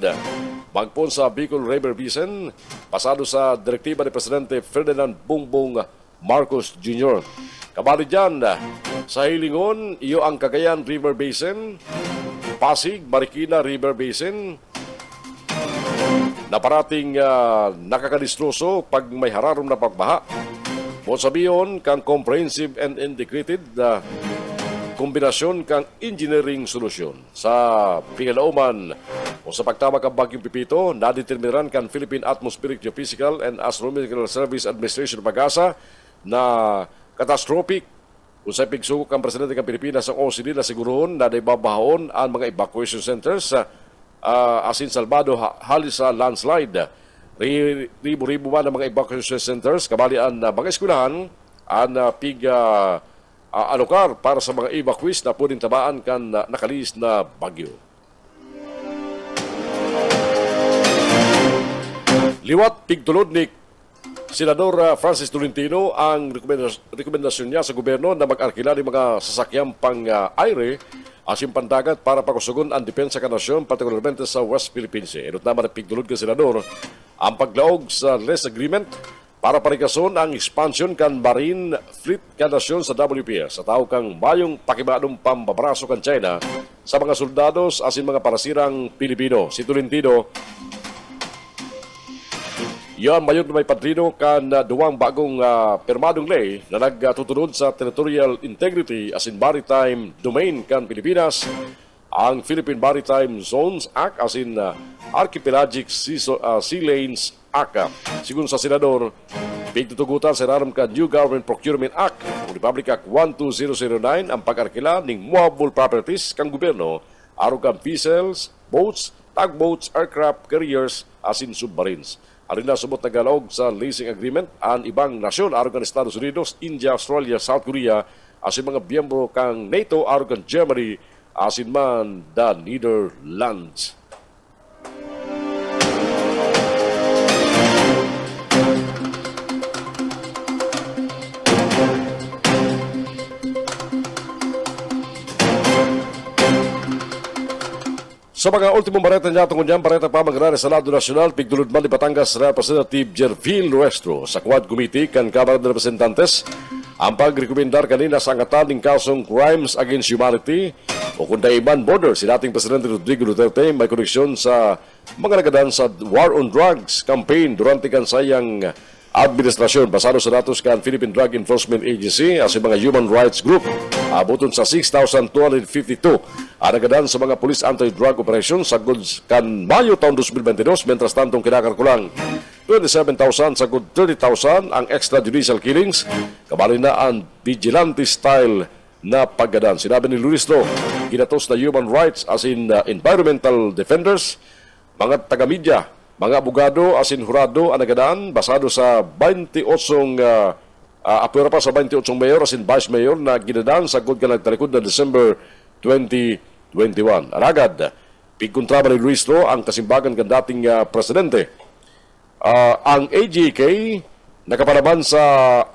Magpon sa Bicol River Basin, pasado sa direktiba ni Presidente Ferdinand Bongbong Marcos Jr. Kabali dyan, sa Hilingon, iyo ang Cagayan River Basin, Pasig, Marikina River Basin, na parating nakakadistroso pag may hararom na pagbaha. Mo sabiyon kang comprehensive and integrated na kombinasyon kang engineering solusyon. Sa pingalauman o sa pagtama kang Bagyong Pipito, nadeterminan kang Philippine Atmospheric Geophysical and Astronomical Service Administration Pag-asa na catastrophic kung sa pigsugok ang Presidente ng Pilipinas ang OCD na siguroon na naibabahon ang mga evacuation centers asin salbado halis sa landslide. Ribu-ribu man ang mga evacuation centers, kabali ang mga eskwelahan, ang alokar para sa mga evacuees na pwedeng tabaan kan nakalis na bagyo. Liwat pigtulod ni Senador Francis Tolentino ang rekomendasyon niya sa gobyerno na mag-arkila ng mga sasakyang pang-aire asim pandagat para pakusugon ang depensa ka nasyon, partikularmente sa West Philippines. Inot naman ang pigtulod ka Senador ang paglaog sa lease agreement para parikason ang expansion kan Marine Fleet kanasyon sa WPS sa tao kang mayong pakibanong pambabraso kan China sa mga soldados asin mga parasirang Pilipino. Si Tolentino, yan mayon may padrino kan duwang bagong permadong ley na nagtutunod sa territorial integrity asin maritime domain kan Pilipinas, ang Philippine Maritime Zones Act asin Archipelagic Sea Lanes Act. Sigun sa Senador, pigtutugutan sa raram ka New Government Procurement Act o Republic Act 12009 ang pag-arkila ning movable properties kang gobyerno aron kan vessels, boats, tugboats, aircraft carriers asin submarines. Arin na sumot nagalog sa leasing agreement ang ibang nasyon aron kan Estados Unidos, India, Australia, South Korea asin mga miyembro kang NATO aron kan Germany asin man the Netherlands. Sa mga ultimong bareta niya tungkol niyan, bareta pa magrari sa Lado Nacional, pigdulod man di Batangas Representative Jervil Nuestro sa Quad Committee kan Kamara de Representantes ang pagrekomendar kanina sa angatan ng kasong Crimes Against Humanity o kung daiman border si dating Presidente Rodrigo Duterte may koneksyon sa mga nagadan sa War on Drugs campaign durante kan sayang administrasyon basado sa datos kan Philippine Drug Enforcement Agency as mga human rights group abuton sa 6,252 ang nagadan sa mga police anti-drug operations sa goods kan Mayo taon 2022 mentras tantong kinakalkulang 27,000 sa good 30,000 ang extrajudicial killings kabali na ang vigilante style na paggadan. Sinabi ni Luis Lo, ginatos na human rights as in environmental defenders, mga taga-media, mga abogado as in hurado ang nagadaan basado sa 28 apura pa sa 28 mayor as in vice mayor na ginadaan sa good ka nagtalikod na December 2021. Aragad, pigkontraba ni Luis Lo ang kasimbagan kan dating presidente. Ang AGK nakapanaban sa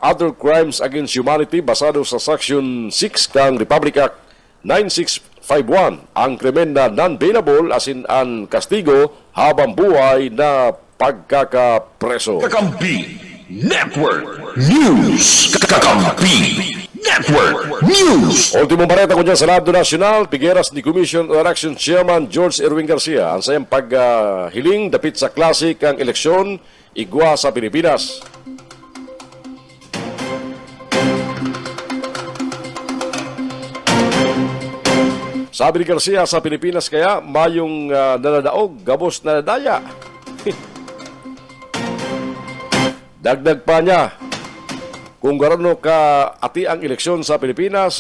Other Crimes Against Humanity basado sa Section 6 kang Republic Act 9651 ang krimen na non-bailable as in ang kastigo habang buhay na pagkakapreso. Kakampi Network News. Kakampi Network News. Ultimong bareta ko dyan sa Lado Nacional, Pigueras ni Commission on Election Chairman George Erwin Garcia ang sayang paghiling dapit sa klase kang eleksyon igwa sa Pilipinas. Sabi ni Garcia, sa Pilipinas kaya mayong nanadaog, gabos na nadaya. Dagdag pa niya, kung garano ka ati ang eleksyon sa Pilipinas,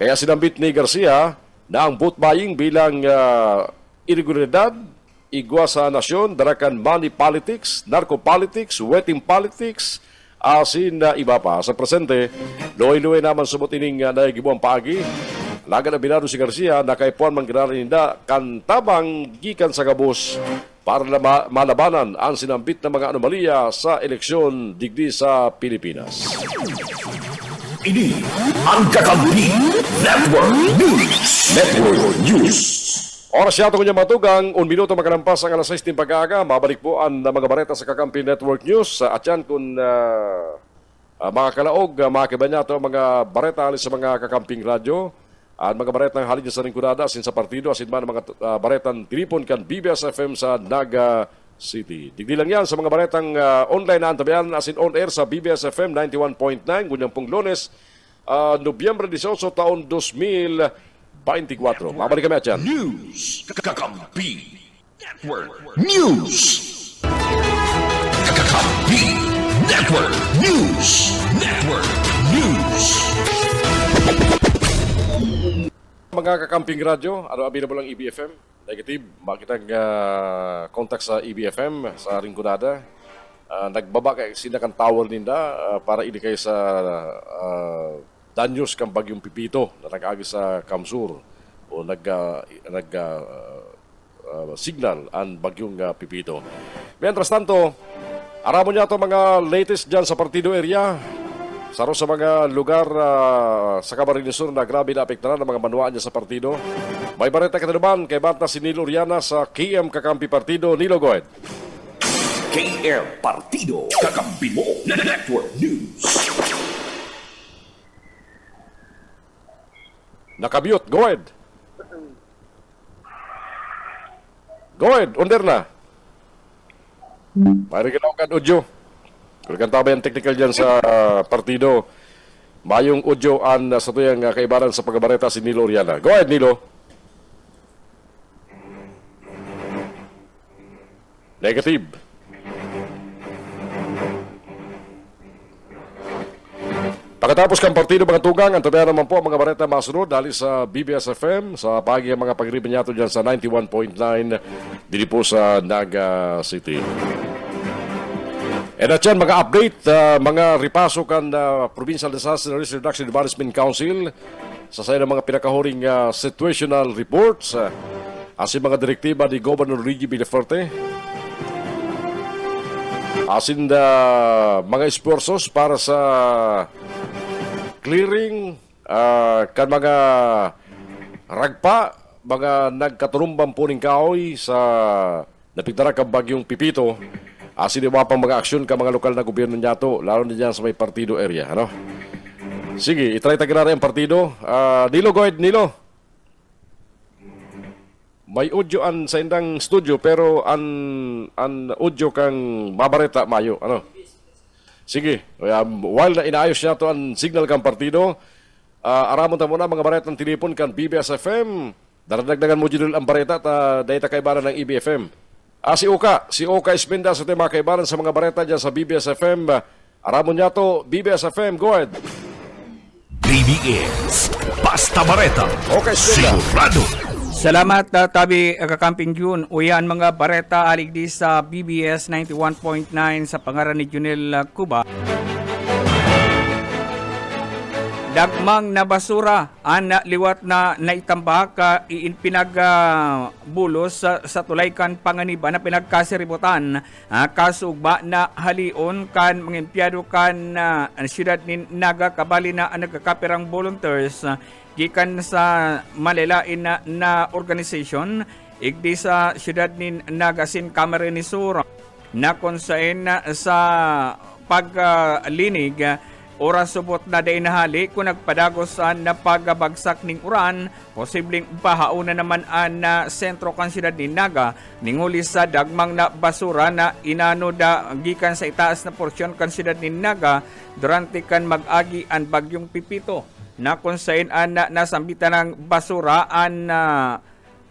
kaya sinambit ni Garcia na ang vote buying bilang irregularidad, igwa sa nasyon, darakan money politics, narco-politics, wetting politics, asin na iba pa. Sa presente, loy-loy naman sumot ining naigibuang paagi. Laga na binado si Garcia, nakaipuan man ginarinda kantabang gikan sa gabos para na malabanan ang sinambit na mga anomalya sa eleksyon digdi sa Pilipinas. Ini ang Kakampi Network News. Network News. Oras yato kanya matugang, 1 minuto makalampas ang alas 6 ng pag-aaga. Mabalik po ang mga bareta sa Kakampi Network News. At yan kung mga kalaog, mga kibanyato, mga bareta alis sa mga kakamping radyo. At mga bareta ng halin sa Ringkunada, asin sa partido, asin man mga baretang tinipon kan BBS FM sa Naga City. Digdi lang yan sa mga baretang online na antabayan, asin on air sa BBS FM 91.9, gunyang pong Lunes, Nobyembre 18, taon 2024. Mabalik kami at yan. News. Kakampi Network News. Kakampi Network News. Network News. Mga kakamping radyo, available ang EBFM. Negative, makitang contact sa EBFM sa Ringkunada. Nagbaba kay sinakan tower ninda para ini kay sa danyos kang bagyong Pipito na nag-agi sa Kamsur o signal ang bagyong Pipito. Mientras tanto, aramo niya ito mga latest dyan sa partido area. Saro sa mga lugar sa Camarines Sur na grabe na apektaran ng mga manuaan niya sa partido. May bareta ka naman kay Banta si Nilo Riana sa KM Kakampi Partido. Nilo, go ahead. KM Partido, kakampi mo, Network News. Nakamute, go ahead. Go ahead, under na. Mayroon ka na audio. Kung kanta ba yung technical dyan sa partido, mayong audio sa tuyang kaibaran sa pagkabareta si Nilo Riana. Go ahead, Nilo. Negative. Pagkatapos kang partido mga tugang, ang tabayan naman po ang mga bareta masunod dahil sa BBS FM sa pagi ang mga pagribanyato dyan sa 91.9 dili po sa Naga City. And at yan, mga update, mga ripaso kan Provincial Disaster Risk Reduction and Management Council sa sayo ng mga pinakahuring situational reports asin mga direktiba ni Governor Luigi Villaferte asin mga esforsos para sa clearing kan mga ragpa, mga nagkaturumbang puning kahoy sa napigdara kang bagyong Pipito. Asin iba pang mga aksyon ka mga lokal na gobyerno niyato, lalo na dyan sa may partido area. Ano? Sige, itry taginara yung partido. Nilo, go ahead, Nilo. May audio sa indang studio, pero an audio kang babareta mayo. Ano? Sige, while na inaayos niya to ang signal kang partido, aramon ta muna mga bareta ng telepon kan BBS FM. Daradagdagan mo dyan ang bareta at dahita kaibaran ng EBFM. Si Oka Espinda sa tema kaibaran sa mga bareta dyan sa BBS FM. Aramon niya to, BBS FM, go ahead. BBS, basta bareta, Oka Espinda. sigurado. Salamat tabi kakamping June. Uyan mga bareta aligdi sa BBS 91.9 sa pangaran ni Junel Cuba. Dagmang na basura ang liwat na naitambak pinagbulos sa tulaykan panganiba na pinagkasiributan kasugba na halion kan mga empleyado kan siyudad ni Naga kabali na nagkakapirang volunteers gikan sa malalain na organization igdi sa siyudad ni Naga sin Camarines Sur na konsain sa paglinig oras subot na day nahali kung nagpadagosan na pagbagsak ning uran, posibleng bahauna naman na sentro kan siyudad ni Naga, ninguli sa dagmang na basura na inano gikan sa itaas na porsyon kan siyudad ni Naga durante kan mag-agi ang bagyong Pipito, na kung saan nasambitan ng basura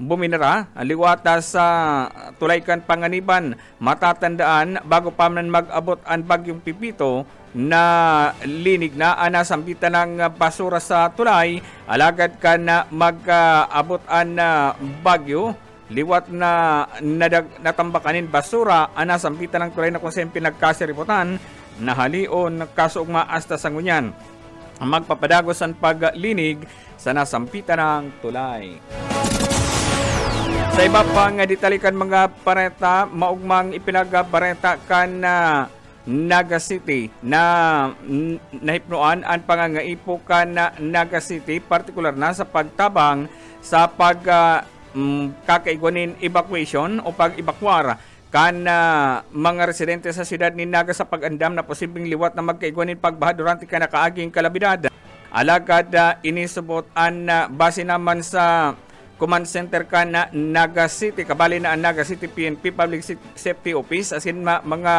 buminara, liwata sa tulaykan panganiban. Matatandaan bago pa man mag-abot ang bagyong Pipito na linig na nasambitan ng basura sa tulay, alagad ka na mag-abot ang bagyo, liwat na natambakanin basura, nasambitan ng tulay na kung saan pinagkasiriputan, nahalion kasuugma hasta sa ngunyan. Magpapadagos ang paglinig sa nasampitan ng tulay. Sa iba pang ditalikan mga pareta, maugmang ipinagbareta kan Naga City na nahipnuan ang pangangaipo kan Naga City, partikular na sa pagtabang sa kakaiguanin evacuation o pag-evacuar kan mga residente sa siyudad ni Naga sa pag-andam na posibleng liwat na magkaiguanin pagbaha durante ka nakaaging kalabidad. Alagad inisubot ang base naman sa Command Center ka na Naga City, kabali na ang Naga City PNP Public Safety Office, asin mga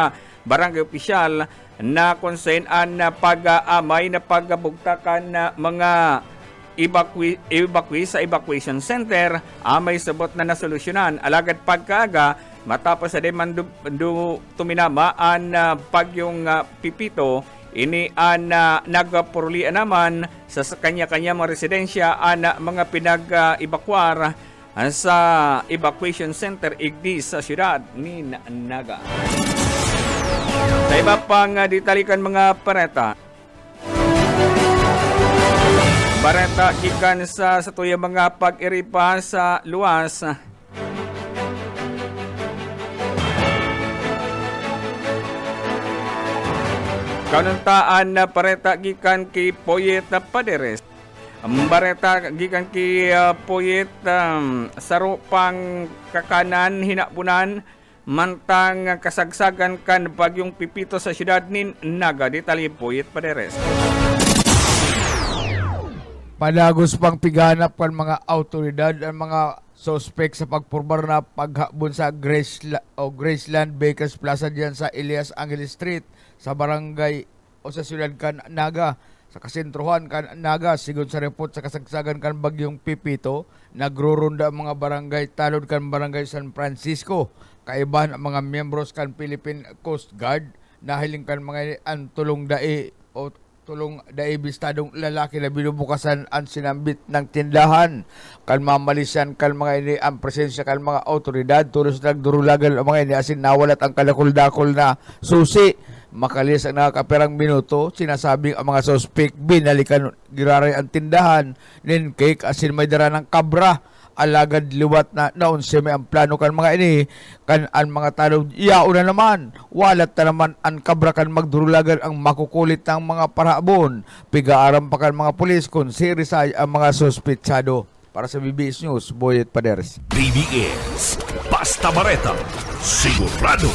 barangay opisyal na konsenan na pag-amay na pagbugtakan na mga evacuee sa evacuation center, amay sabot na nasolusyonan. Alagad pagkaaga, matapos sa deman tuminama ang pagyong Pipito, ini ang nagpurulian naman sa kanya-kanya mga residensya ang mga pinag-evacuar sa evacuation center igdi sa siyudad ni Naga. Sa iba pang ditalikan mga pareta, gikan sa tuyang mga pag-iripa sa luwas, Kanuntaan na pareta gikan kay Poyet Paderes. Ang bareta gikan kay Poyet saro pang kakanan hinapunan mantang kasagsagan kan bagyong Pipito sa siyudad nin Naga. Detalye Poyet Paderes. Palagos pang piganap kan mga autoridad ang mga suspect sa pagpurbar na paghabon sa Graceland Bakers Plaza diyan sa Elias Angel Street sa barangay o sa siyudad kan Naga. Sa kasentruhan kan Naga, sigon sa report sa kasagsagan kan bagyong Pipito, nagrurunda ang mga barangay talod kan barangay San Francisco. Kaibahan ang mga miyembros kan Philippine Coast Guard na hiling kan mga tulong dae o tulong dae bistadong lalaki na binubukasan ang sinambit ng tindahan. Kan mamalisan kan mga ini ang presensya kan mga autoridad tulos nagdurulagan ang mga ini asin nawalat ang kalakul-dakol na susi. Makalis ang nakakaperang minuto, sinasabing ang mga suspect binalikan giraray ang tindahan, nin cake asin may dara ng kabra, alagad liwat na naunsi may ang plano kan mga ini, kan ang mga tanong, iyauna naman, walat na naman ang kabra kan magdurulagan ang makukulit ng mga parahabon, pigaaram pa kan mga pulis kung sirisay ang mga suspetsado. Para sa BBS News, Boyet Paderes. BBS, Basta Bareta, sigurado.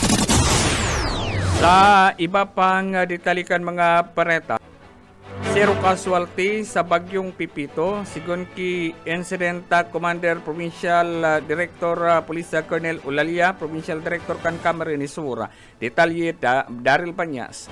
Sa iba pang detalikan mga pareta, zero casualty sa bagyong Pipito, sigon ki Incident Commander Provincial Director Police Colonel Ulalia, Provincial Director kan Camarines Sur. Detalye Daryl Panyas.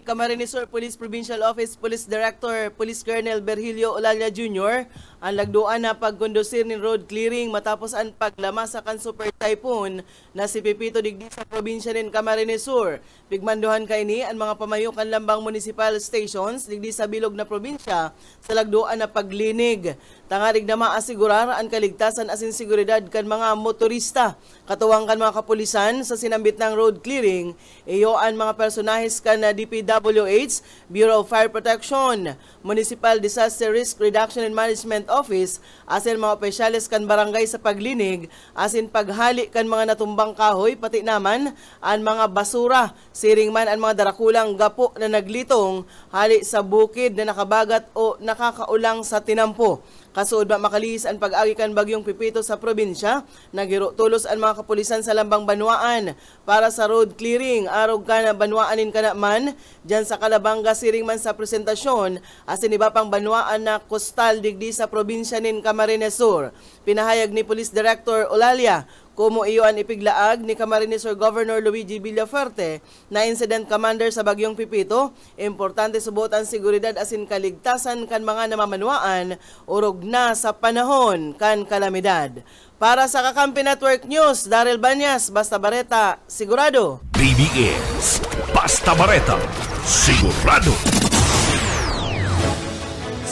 Camarines Sur Police Provincial Office Police Director Police Colonel Berhilio Olalia Jr. ang lagduan na pagkondusir ni road clearing matapos ang paglama sa kan super typhoon na si Pipito digdi sa probinsya nin Camarines Sur. Pigmanduhan kay ni ang mga pamayukan lambang municipal stations digdi sa bilog na probinsya sa lagduan na paglinig. Tangarig na maasigurar ang kaligtasan asin seguridad kan mga motorista. Katuwang kan mga kapulisan sa sinambit ng road clearing, iyo ang mga personahes kan na DPWH, Bureau of Fire Protection, Municipal Disaster Risk Reduction and Management Office, asin mga opisyales kan barangay sa paglinig, asin paghali kan mga natumbang kahoy, pati naman ang mga basura, siring man ang mga darakulang gapo na naglitong, hali sa bukid na nakabagat o nakakaulang sa tinampo. Kasuod ba makalis ang pag-agi kan bagyong Pipito sa probinsya, naghiro tulos ang mga kapulisan sa lambang banwaan para sa road clearing. Arog ka na banwaanin ka na man, dyan sa Calabanga siring man sa presentasyon, asin iba pang banwaan na coastal digdi sa probinsya nin Camarines Sur. Pinahayag ni Police Director Olalia, kumo iyo ang ipiglaag ni Camarines Sur Governor Luigi Villafuerte na incident commander sa bagyong Pipito, importante subot ang seguridad asin kaligtasan kan mga namamanwaan urog na sa panahon kan kalamidad. Para sa Kakampi Network News, Daryl Banyas, Basta Bareta, sigurado. BBS, Basta Bareta, sigurado.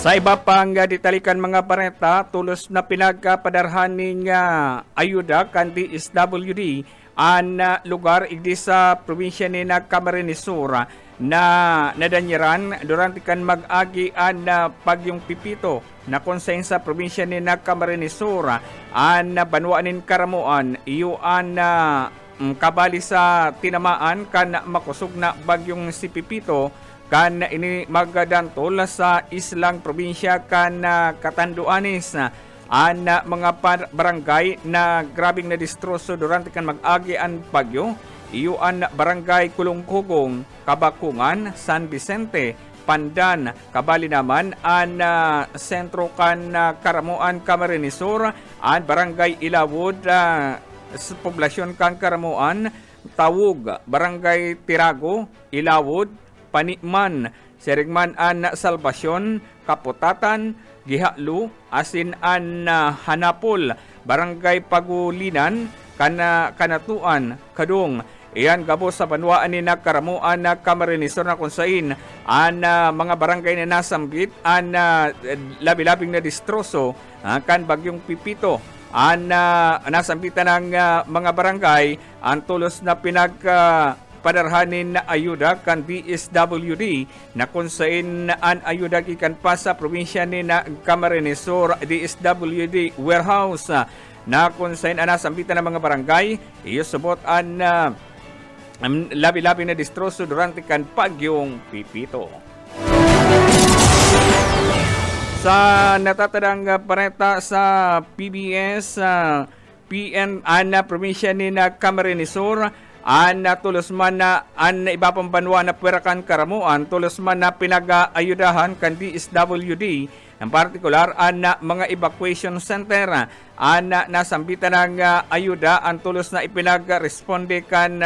Sa iba pang detalikan mga pareta, tulos na pinagpadarhan ning ayuda kan DSWD ang lugar igdi sa probinsya ni Camarines Sur na nadanyiran durante kan mag-agi an pagyong Pipito na konsen sa probinsya ni Camarines Sur an banwaanin karamuan iyo an kabali sa tinamaan kan makusog na bagyong si Pipito kan ini magadantol sa islang probinsya kan Katanduanes an mga barangay na grabing na distroso durante kan mag-agi an bagyo. Iyo an barangay Kulongkugong, Kabakungan, San Vicente, Pandan, kabali naman an sentro kan Karamuan, Camarines Sur, an barangay Ilawod, sa poblasyon kan Karamuan, Tawug, barangay Tirago, Ilawod, Panikman, Serigman an Salvasyon, Kaputatan, Gihalu, asin an Hanapol, barangay Pagulinan, Kanatuan, Kadung. Iyan gabo sa banwaan ni Karamuan na Camarines Sur na kung sain ang mga barangay na nasambit ang labi-labing na distroso kan bagyong Pipito. Ang nasambitan ng mga barangay ang tulos na padarhanin na ayuda kan DSWD na kung saan ang ayuda gikan pa sa probinsya ni Camarines Sur DSWD warehouse na kung saan nasambitan ng mga barangay iyo subot ang labi-labi na distroso durante kan pagyong Pipito. Sa natatadang pareta sa PBS, PN na probinsya ni na Camarines Sur, tulos man na iba pang banwa na pwerakan karamuan, tulos man na pinag-ayudahan kan DSWD, ng partikular na mga evacuation center, nasambitan ng ayuda, ang tulos na ipinag-responde kan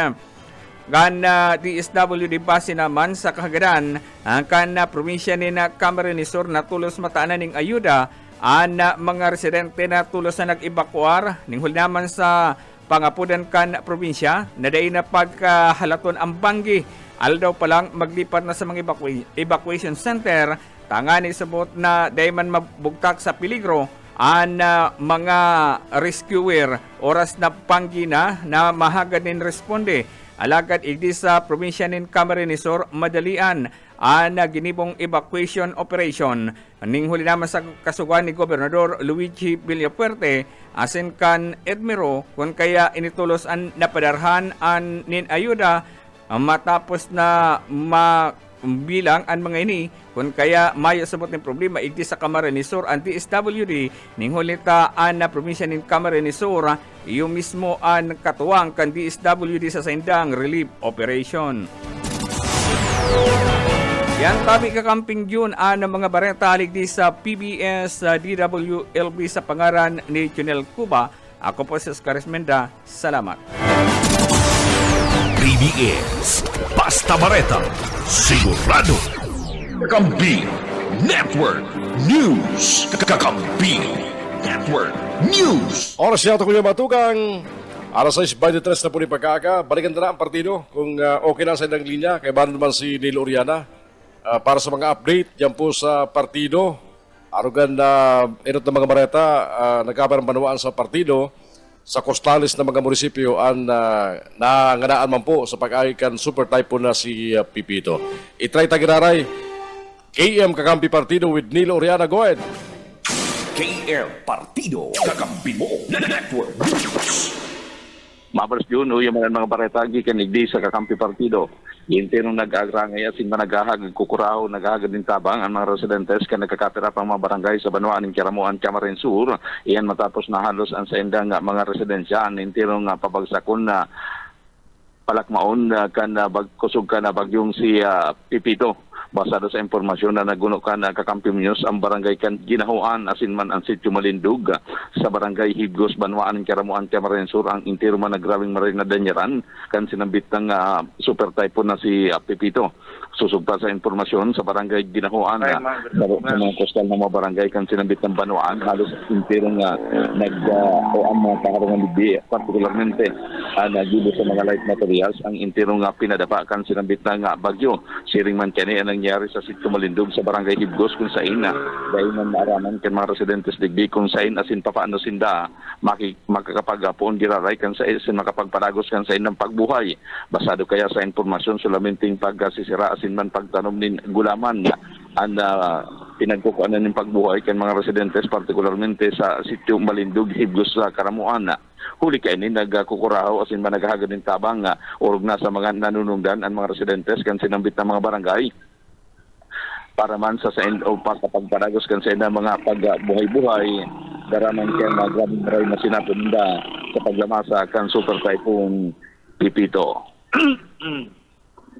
DSWD base naman sa Kahagadan, kan probinsya ni na Camarines Sur na tulos mataanan ng ayuda, mga residente na tulos na nag-evacuar, ninghul naman sa pangapudan kan probinsya, na dahi na pagkahalaton ang banggi, aldaw pa lang maglipat na sa mga evacuation center, tangani sabot na dahi man mabugtak sa peligro, mga rescuer, oras na panggi na mahagad nin responde. Alagad igdi sa probinsya nin Camarines Sur, madalian ginibong evacuation operation. Ninghuli naman sa kasugan ni Gobernador Luigi Villafuerte, asin kan Edmiro, kung kaya initulos ang napadarhan nin ayuda, matapos na bilang ang mga ini, kung kaya mayo sabot ng problema igdi sa Camarines Sur ang DSWD, ninghuli ta na probinsya nin Camarines Sur, iyo mismo ang katuwang kan DSWD sa saindang relief operation. Yan tabi kakamping yun ng mga bareta aligdi sa PBS DWLB sa pangaran ni Junel Cuba. Ako po si Oscar Esmenda. Salamat. PBS Basta Bareta, sigurado. Kakampi Network News. Kakampi Network News. Oras niya ito kuya matugang. Alas 6:23 na po ni pagkaka. Balikan na ang partido kung okay na sa ilang linya. Kaya ba naman si Neil Oriana para sa mga update dyan po sa partido. Arugan na inot ng mga bareta nagkaparang banawaan sa partido sa Costales na mga munisipyo ang nanganaan man po sa pag-aikan super typhoon na si Pipito. Itry tagiraray KM Kakampi Partido with Neil Oriana. Go ahead. KM Partido, kakampi mo Network News. Mabers yun, yung mga baretagi kanigdi sa Kakampi Partido. Hindi nung nag-agrangay at sinmanagahag, kukuraw, naghahagad din tabang ang mga residentes ka nagkakapira pang mga barangay sa Banuan ng Kiramuan, Camarines Sur. Iyan matapos na halos ang saindang mga residensya, hindi nung pabagsakon na palakmaon kan kusog ka na bagyong si Pipito. Basado sa impormasyon na naguno ka na Kakampi News, ang barangay kan ginahuan asin man ang sitio Malindug sa barangay Higos, Banwaan, Karamuan, Camarines Sur, ang intero man nagrabing maring na danyaran kan sinambit ng super typhoon na si Pipito. Susugpa sa impormasyon sa barangay ginahuan sa mga coastal na mga barangay kan sinambit ng Banwaan, halos intero nga naghuan mga paharungan libi, partikularmente nagibo sa mga light materials, ang intero nga pinadapa kan sinambit ng bagyo. Siring man kani ang nangyari sa sitio Malindog sa barangay Hibgos kung saan dahil man maaraman kan mga residentes digdi kung saan asin papaano sinda makakapagapuon giraray kan sa asin makapagparagos kan sa ng pagbuhay. Basado kaya sa impormasyon sulaminting pagsisira asin man pagtanom nin gulaman ang pinagkukuanan ng pagbuhay kan mga residentes partikularmente sa sitio Malindog, Hibgos sa Karamuan. Huli kayo ni nagkukuraw asin man naghahagad ng tabang orog na sa mga nanunungdan ang mga residentes kan sinambit ng mga barangay para man sa end o pagparagos kan sa mga pagbuhay-buhay daraman kaya magrabing maray na sinapunda sa paglamasa kan super typhoon Pipito.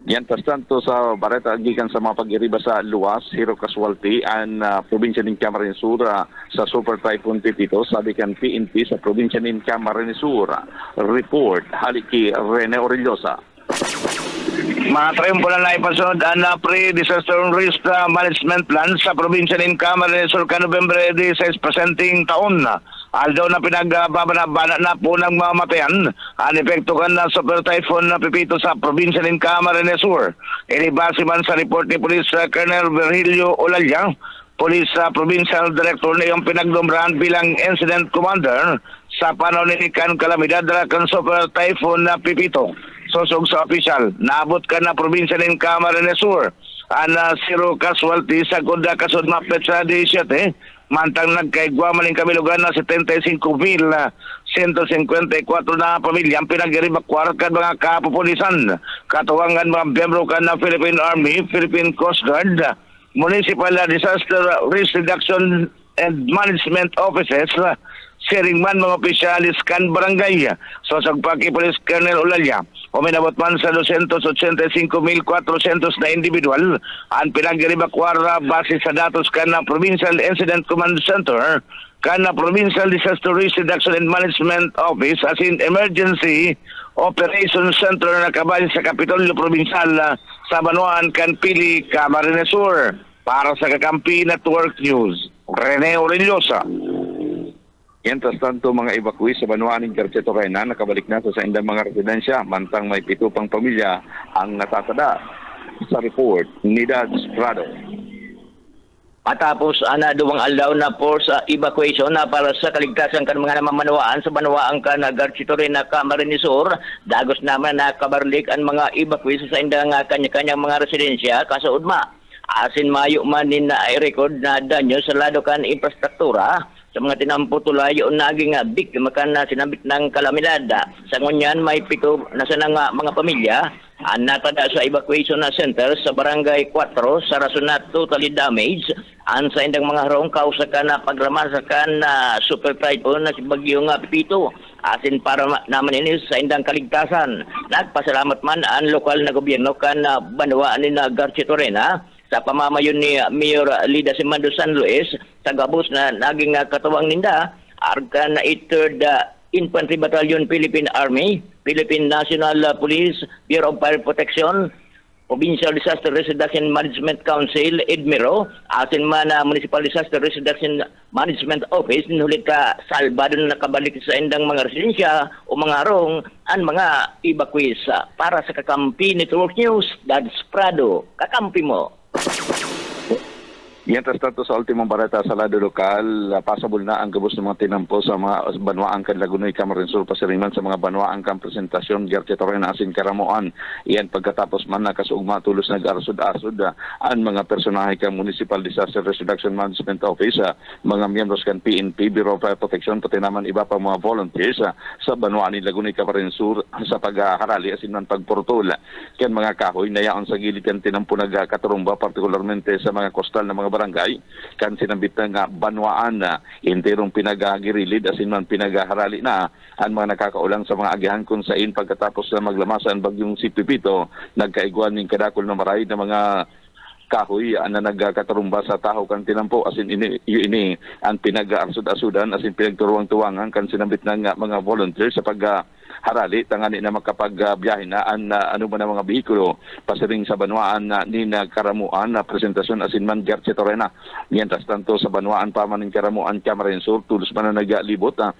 Yan pastanto sa bareta gikan sa mga pag-iriba sa luwas, hero casualty ang probinsya ng Camarines Sur sa super typhoon Pipito, sabi kan PNP sa probinsya ng Camarines Sur. Report Haliki Rene Orillosa. Mga triumpo na ipasunod ang pre-disaster risk management plan sa probinsya ng Camarines Sur ka November 16 presenting taon. Aldaw na pinagbabana na po ng mamatayan ang epekto kan na super typhoon na Pipito sa probinsya ng Camarines Sur. Inibase man sa report ni Police Colonel Virgilio Olalia, Police Provincial Director na yung pinagdumrahan bilang Incident Commander sa pananinikan kalamidad kan super typhoon na Pipito. Sosog sa opisyal, naabot ka na probinsya ng Camarines Sur. Zero casualty sa kuda kasod mapet sa 17. Mantang nagkaigwa maling kamilugan na 75,000 154 na pamilya ang pinag-evacuar kan mga kapupulisan, katuwangan mga miyembro kan na Philippine Army, Philippine Coast Guard, Municipal Disaster Risk Reduction and Management Offices, sharing man mga opisyalis kan barangay. So sagpaki Police Colonel Olalia, uminabot man sa 285,400 na individual ang pinag-evacuar base sa datos kan na Provincial Incident Command Center, kan na Provincial Disaster Risk Reduction and Management Office as in Emergency Operations Center na kabay sa Kapitolyo Provincial sa Banuan kan Pili, Camarines Sur. Para sa Kakampi Network News, Rene Orellosa. Mientras tanto, mga evacuee sa Banuaning Garcetorena nakabalik na sa indang mga residensya, mantang may 7 pang pamilya ang natasada. Sa report ni Dads Prado. Matapos ana duwang aldaw na force evacuation na para sa kaligtasan kan mga namamanawaan sa Banuaan kan Garcetorena, Camarines Sur, dagos naman nakabarlik ang mga evacuee sa indang kanya-kanyang mga residensya kasaudma. Asin mayo man din na i-record na danyo sa lado kan infrastruktura sa mga tinampo tulayo naging biktima kan na sinabit ng kalamidad. Sa ngunyan may 7 na sa mga pamilya ang natada sa evacuation center sa barangay 4 sa rason na totally damaged ang sa indang mga harong kausa ka na pagramasakan na super typhoon na si Bagyong Pipito. Asin para naman ini sa indang kaligtasan. Nagpasalamat man ang lokal na gobyerno kan Banuaan ni Garcetorena sa pamamayon ni Mayor Lida Simando San Luis sa gabos na naging katuwang ninda arga na 3rd Infantry Battalion Philippine Army, Philippine National Police, Bureau of Fire Protection, Provincial Disaster Risk Reduction Management Council, EDMIRO, asin man Municipal Disaster Risk Reduction Management Office, nulit ka salbado na nakabalik sa indang mga residensya o mga harong ang mga evacuees. Para sa Kakampi Network News, Dads Prado, kakampi mo. Mientras tanto, sa ultimong barata sa lado lokal, pasabol na ang gabos ng mga tinampo sa mga Banuaan kan Lagunoy, Camarines Sur, pasiriman sa mga Banuaan kan presentasyon, Garcetorena asin Karamuan. Iyan pagkatapos man nakasugma tulos nag-arsud-arsud ang mga personahe kan Municipal Disaster Risk Reduction Management Office, mga miyembros kan PNP, Bureau of Fire Protection, pati naman iba pa mga volunteers sa Banuaan ni Lagunoy, Camarines Sur sa pagharali asin man pagportol kan mga kahoy na yaon sa gilid kan tinampo nagkaturumba, partikularmente sa mga kostal na mga barangay kan sinambit nga Banuaan na interong pinagagirilid asin man pinagaharali na ang mga nakakaulang sa mga agihan kung sain pagkatapos na maglamasan bagyong si Pipito, nagkaiguan ng kadakol na maray na mga kahoy na nagkatarumba sa taho kan tinampo asin ini ang pinag-arsud-asudan asin pinagturuang-tuwangan kan sinambit nga mga volunteers sa pagharali tangani na makapagbiyahe na ano man ang mga behikulo pasiring sa Banuaan ni Karamuan na presentasyon asin man Garcetorena. Mientras tanto sa Banuaan pa man ng Karamuan, Camarines Sur, tulos man na naglibot ang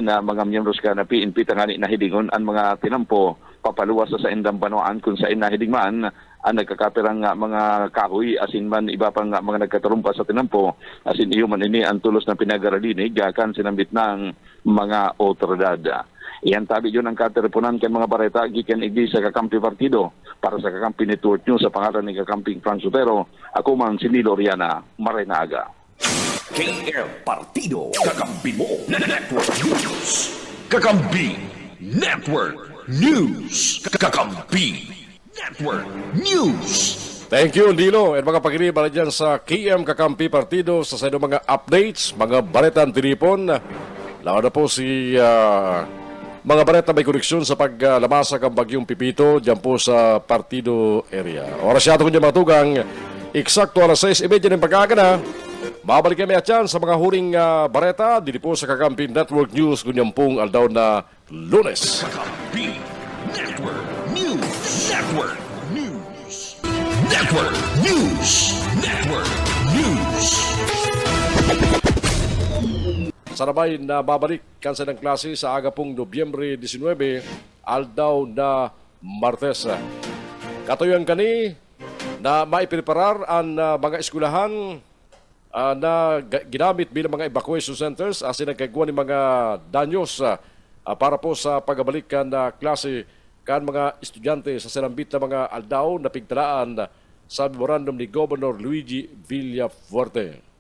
mga miyembros ka na PNP tangani na hidingon ang mga tinampo papaluwas sa indang Banuaan kung saan nahidingman ang nagkakapirang mga kahoy asin man iba pang mga nagkatarumpa sa tinampo asin iyo man ini ang tulos na pinagaralinig kan sinambit ng mga otoridad. Iyan tabi yun ang katereponan kay mga bareta gikan igdi sa Kakampi Partido. Para sa Kakampi Network News sa pangalan ni Kakamping Franz Sotero, ako man si Nilo Riana Marenaga. KM Partido, Kakampi mo Network News. Kakampi Network News. Kakampi Network News. Thank you, Dilo. At mga pagkiribala dyan sa KM Kakampi Partido sa sino mga updates, mga baletan tinipon. Lawan na po si mga bareta may koneksyon sa paglamasa ng bagyong Pipito dyan po sa Partido area. Oras yato kung dyan matugang, eksakto alas 6:30 ng pag-aga na. Babalik kami at yan sa mga huring bareta dito po sa Kakampi Network News kung dyan pong aldaw na Lunes. Kakampi Network News. Network News. Network News. Network News. Sarabay na babalik kansa ng klase sa aga pong Nobyembre 19, aldaw na Martes. Katuyan kani na maipreparar ang mga eskwelahan na ginamit bilang mga evacuation centers asin nagkagawa ng mga danyos para po sa pagbalik na klase kan mga estudyante sa sinambit na mga aldaw na pigtalaan sa memorandum ni Governor Luigi Villafuerte.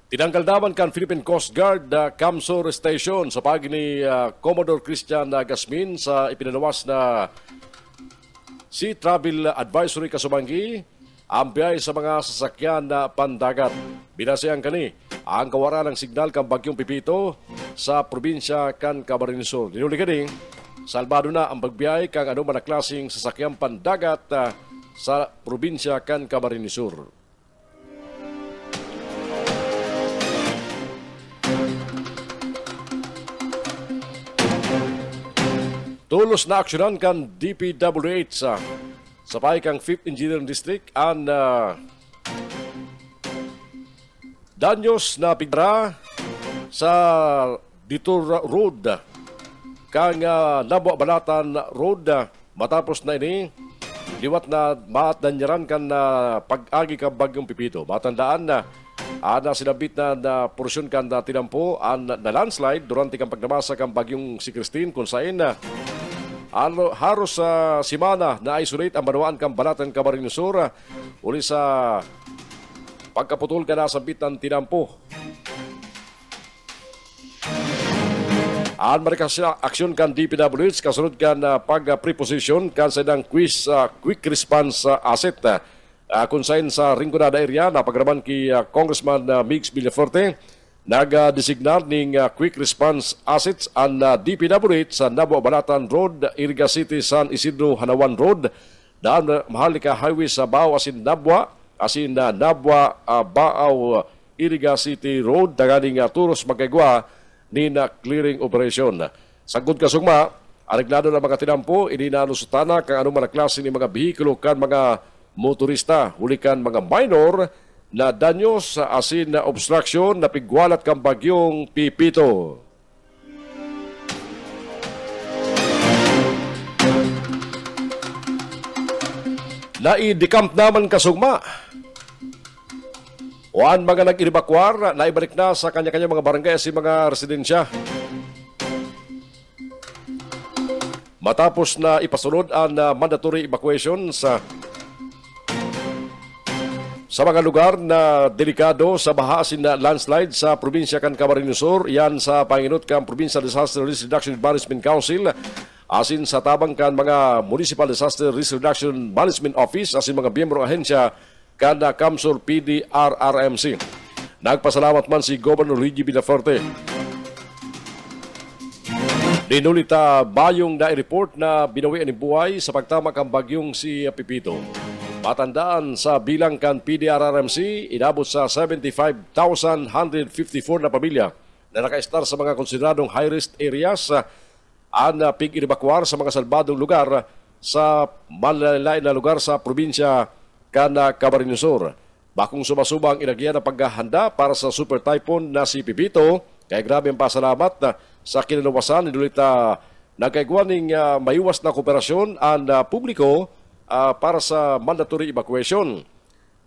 Tinanggal naman kan Philippine Coast Guard Camsor Station sa pagi ni Commodore Christian Gasmin sa ipinanawas na Sea Travel Advisory Kasumanggi ang biyay sa mga sasakyan na pandagat. Binasayang kani ang kawaran ng signal kang Bagyong Pipito sa probinsya kan Camarines Sur. Dinuli kani, salbado na ang pagbiyay kang anumang klaseng sasakyan pandagat sa probinsya kan Camarines Sur. Tulos na aksyonan kan DPWH sa kang 5th Engineering District ang danyos na pigdra sa Detour Road kang Nabo Balatan Road matapos na ini liwat na matanyaran kan pag-agi kan Bagyong Pipito. Matandaan na sinabit na porsyon kan tinampo na landslide durante kan pagdamasa kan Bagyong si Christine kung saan haros sa simana na isolate ang banawaan kang Balatan Camarines Sur uli sa pagkaputol ka na sa bitan tinampo. Ang marikasya aksyon kan DPWH kasunod kan pag-preposition kan sa idang quick response asset kung saan sa Rinconada area na pagraman ki Congressman Migs Villafuerte nag-designar ning quick response assets ang DPWH sa Nabo Balatan Road, Iriga City, San Isidro, Hanawan Road, daan Maharlika Highway sa Bao asin Nabwa, Baaw, Iriga City Road, daganing turos magkagwa ni na clearing operation. Sagod kasugma, areglado na mga tinampo, ininanusutana kang anumang klase ni mga bihikulo kan mga motorista, hulikan mga minor na danyos asin na obstruction na pigwalat kang Bagyong Pipito. Naidecamp naman kasugma. O ang mga nag-inibakwar, naibalik na sa kanya-kanya mga barangay si mga residensya. Matapos na ipasunod ang mandatory evacuation sa mga lugar na delikado sa baha asin na landslide sa probinsya kan Camarines Sur, yan sa panginut kan Provincial Disaster Risk Reduction Management Council asin sa tabang kan mga Municipal Disaster Risk Reduction Management Office asin mga miyembro ahensya kan Camsor PDRRMC. Nagpasalamat man si Governor Luigi Villafuerte. Dinulita bayong na-report na binawian ni buhay sa pagtama kang Bagyong si Pipito. Matandaan sa bilang kan PDRRMC, inabot sa 75,154 na pamilya na naka-star sa mga konsideradong high-risk areas ang pig-inibakwar sa mga salbadong lugar sa malalain na lugar sa probinsya kan Camarines Sur. Bakong sumasubang inagyan na paghahanda para sa super typhoon na si Pipito, kaya grabe ang pasalamat sa kinanawasan, nilulita nagkaigwaning maiwas na kooperasyon ang publiko para sa mandatory evacuation.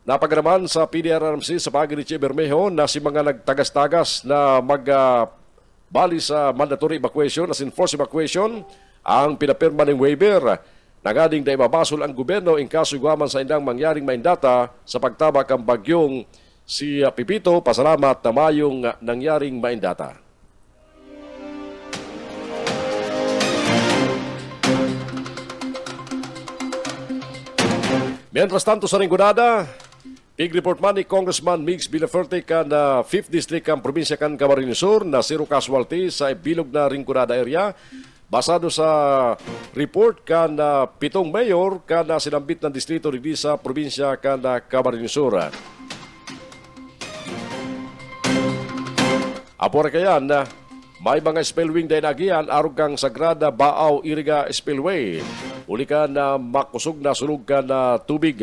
Napagaraman sa PDRRMC sa pagi ni Che Bermejo na si mga nagtagas-tagas na magbali sa mandatory evacuation as in forced evacuation ang pinapirma ng waiver. Nagading na ibabasol ang gobyerno in kaso iguaman sa indang mangyaring maindata sa pagtabak ang Bagyong si Pipito. Pasalamat na mayong nangyaring maindata. Mientras tanto sa Rinconada, pig-report man ni Congressman Migs Villafuerte kan 5th District kan probinsya kan Camarines Sur na zero casualty sa bilog na Rinconada area. Basado sa report kan 7 mayor kan sinambit ng distrito rin sa probinsya kan Camarines Sur. Apore kayan, may mga spillwing dahil nagiyan arog kang Sagrada Baaw Iriga Spillway. Uli ka na makusog na sunog ka na tubig.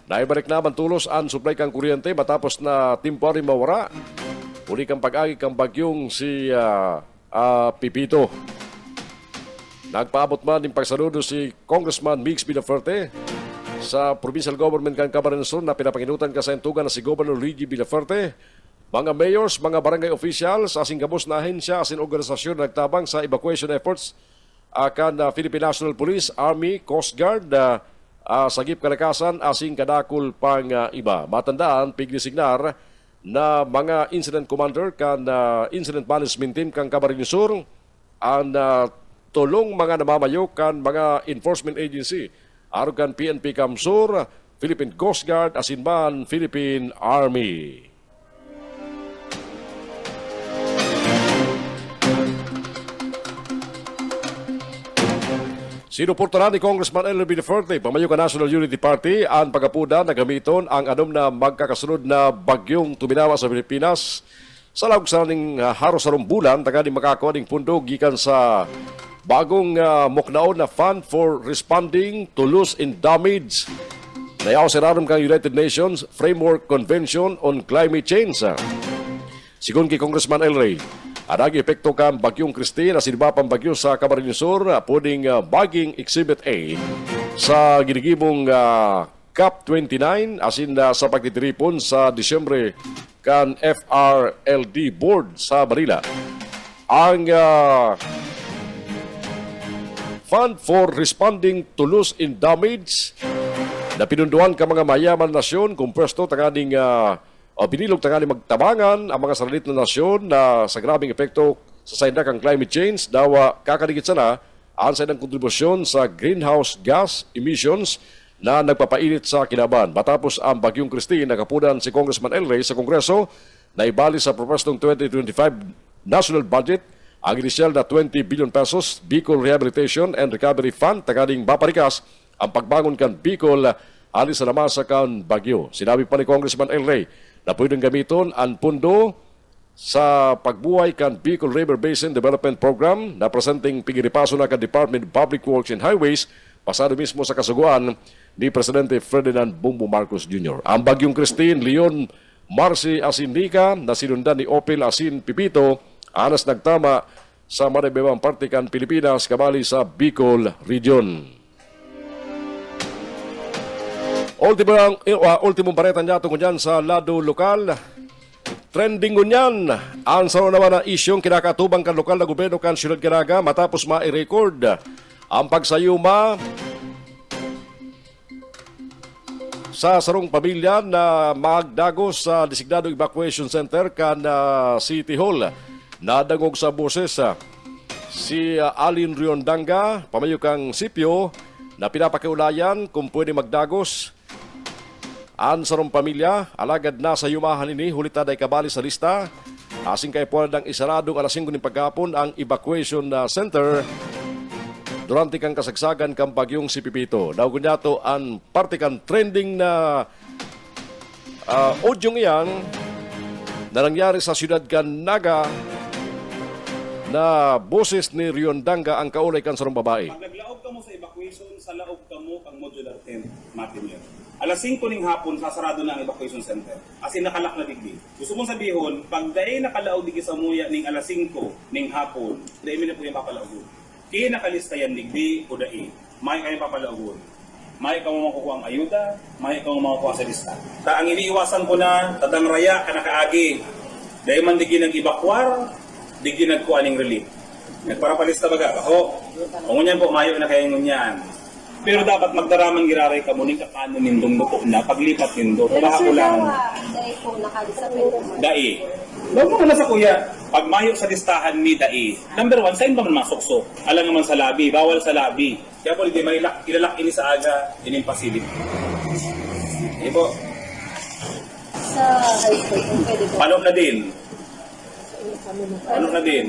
Naibalik naman tulos ang supply kang kuryente matapos na temporary mawara. Uli kang pag-agi kang Bagyong si Pipito. Nagpaabot man ng pagsaludo si Congressman Migs Villafuerte sa provincial government kang Camarines Sur na pinapanginutan ka sa entugan na si Governor Luigi Villafuerte. Mga mayors, mga barangay officials, asing gabos na ahensya, asing organisasyon nagtabang sa evacuation efforts kan Philippine National Police, Army, Coast Guard, sagip kalakasan asing kadakol pang iba. Matandaan pignisignar na mga incident commander kan incident management team kang Camarines Sur ang tulong mga namamayo kan mga enforcement agency aron kan PNP Kamsur, Philippine Coast Guard asin man Philippine Army. Sinuportahan ni Congressman Elby Deferte, pamayo ka National Unity Party, ang pagapuda na gamiton ang anom na magkakasunod na bagyong tuminawa sa Pilipinas sa lawag sa ning haros sarong bulan, taganing makakuha ning pundo gikan sa bagong muknaon na Fund for Responding to Loss and Damage na yaw sirarom kang United Nations Framework Convention on Climate Change. Sigun kay Congressman Elray, adagi epekto kan bagyong Christine na sinibapang bagyo sa Camarines Sur, pwedeng baging Exhibit A sa ginigibong COP29 asin sa pagtitiripon sa Disyembre kan FRLD Board sa Manila. Ang Fund for Responding to Loss and Damage na pinunduan ka mga mayaman nasyon kung pwesto tanganing binilog tanganing magtabangan ang mga saralit na nasyon na sa grabing epekto sa saindak ang climate change dawa kakadikit sana ang sainang kontribusyon sa greenhouse gas emissions na nagpapainit sa kinaban. Matapos ang bagyong Christine, nakapunan si Congressman Elray sa Kongreso na ibali sa propostong 2025 national budget ang inisyal na 20 billion pesos Bicol Rehabilitation and Recovery Fund taganing maparikas ang pagbangon kan Bicol alis sa lamasa kan bagyo. Sinabi pa ni Congressman Elray na pwedeng gamiton ang pundo sa pagbuhay kan Bicol River Basin Development Program na presenting pigiripaso na kan Department of Public Works and Highways pasado mismo sa kasuguan ni Presidente Ferdinand Bongbong Marcos Jr. Ang bagyong Christine, Leon, Marcy asin Nika na sinundan ni Opel asin Pipito anas nagtama sa maribebang parte kan Pilipinas kabali sa Bicol Region. Ultimong baretan natin kunyan sa lado lokal. Trending kunyan ang saro naman na isyong kinakatubang kan lokal na gobyerno kan Siyudad Caraga matapos ma-record ang pagsayuma sa sarong pamilya na magdagos sa designado evacuation center kan City Hall. Nadangog sa boses si Alin Riondanga, pamayo kang Sipyo, na pinapakiulayan kung pwede magdagos ang sarong pamilya. Alagad na sa yumahan ini, hulita day kabali sa lista. Asing kay po ng isaradong alas 5 ng pagkapon ang evacuation center durante kang kasagsagan kang bagyong si Pipito. Daw kunyato ang parte kang trending na audio iyan na nangyari sa siyudad kan Naga na boses ni Riondanga ang kaulay kan sarong babae. Pag naglaog ka mo sa evacuation, sa laog ka mo ang modular tent, Martin yun. Alas 5 ng hapon, sasarado na ang evacuation center. As in, nakalak na digdi. Gusto mong sabihin, pag dahil nakalaog digdi sa muya ng alas 5 ng hapon, dahil na po yung papalaog. Kaya nakalista yan digdi o dahil, may kayo papalaog. May ka mo makukuha ang ayuda, may ka mo makukuha sa lista. Ang iniiwasan ko na, tadang raya ka nakaagi. Dahil man digdi nag-evacuar, digdi nagkuha ng relief. Nagparapalista baga, ako, kung ngunyan po, mayo na kayo ngunyan. Pero dapat magdaraman giraray ka mo, ning kakano nindong nuko na, paglipat nindo, pahakulangan mo. Dahil po nakalisapin mo. Dai. Huwag mo na sa kuya, pag mayo sa listahan ni Dai, number 1, saan ba man masukso? Alam naman sa labi, bawal sa labi. Kaya po, hindi may ilalak ini sa aga, ining pasilip. Hindi po. Sa high school, pwede po. Paano na din? Paano na din?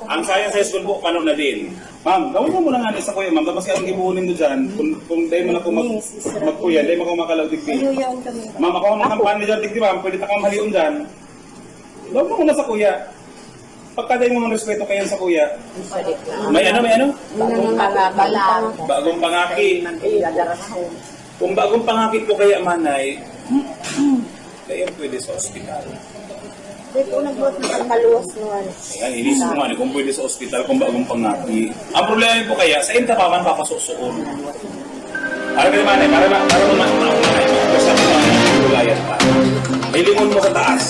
Ang science high school po, paano na din? Ma'am, gawin mo muna nga sa kuya, ma'am. Tapos yung ibuhunin mo dyan, kung dahil mo na ako magkuya, dahil mo ako makalaw digdi. Ma'am, ako ang kampanya dyan digdi, ma'am. Pwede takang haliun dyan. Gawin mo muna sa kuya. Pagka dahil mo ng respeto kayo sa kuya. May ano? Bagong pangaki. Kung bagong pangaki po kaya manay, kaya pwede sa ospital. Pwede po nag-vote na pagkaluwas naman. Ayan, inisip mo nga kung pwede sa ospital, kung bagong pangaki. Ang problema po kaya, sa inta pa man papasusuon. Para ka naman para naman kasi ako naman ang gulayan pa. Hilingon mo sa taas.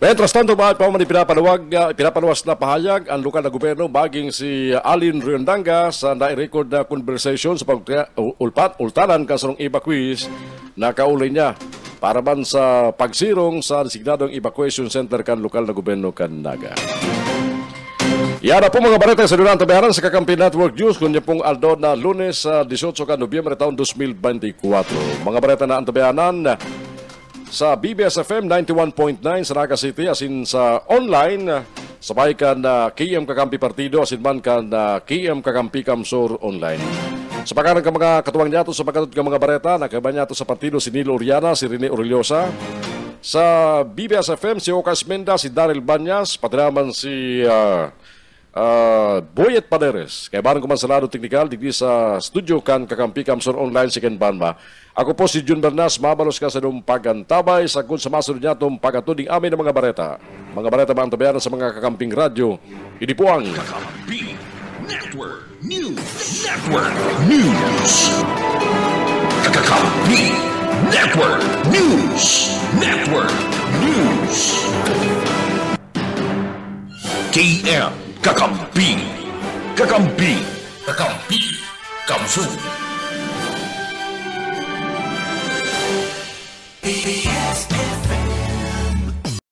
Mientras tanto, bakit pa man pinapaluwas na pahayag ang lokal na gobyerno baging si Alin Riondanga sa nai-record na conversation sa ultanan kasunong evacuees na kaulay niya para man sa pagsirong sa designadong evacuation center kan lokal na gobyerno kan Naga. Yan na po mga balita sa Lunang Tabayanan sa Kakampi Network News kunya pong aldo na Lunes 18 ka Nobyembre taon 2024. Mga balita na Antabayanan sa BBS FM 91.9 sa Naga City asin sa online sabay kan KM Kakampi Partido asin man kan KM Kakampi Kamsur online. Sa pagkarang ka mga katuwang niyato sa pagkatut ka mga balita nakaba niyato sa partido si Nilo Oriana, si Rene Orellosa. Sa BBS FM si Ocas Menda, si Daryl Banyas, pati naman si Boyet Paderes. Kaya barang kumansalado teknikal digdi sa studio kan Kakampi Kamsur online si Ken Banma. Ako po si Jun Bernas, mabalos ka sa nung pagantabay sa kung sa masunod niya itong pagatuding amin ng mga bareta. Mga bareta ba ang tabayanan sa mga kakamping radyo? Hindi po ang Kakampi Network News. Network News. Kakampi Network News. Network News. KM Kakampi. Kakampi. Kakampi. Kamsur.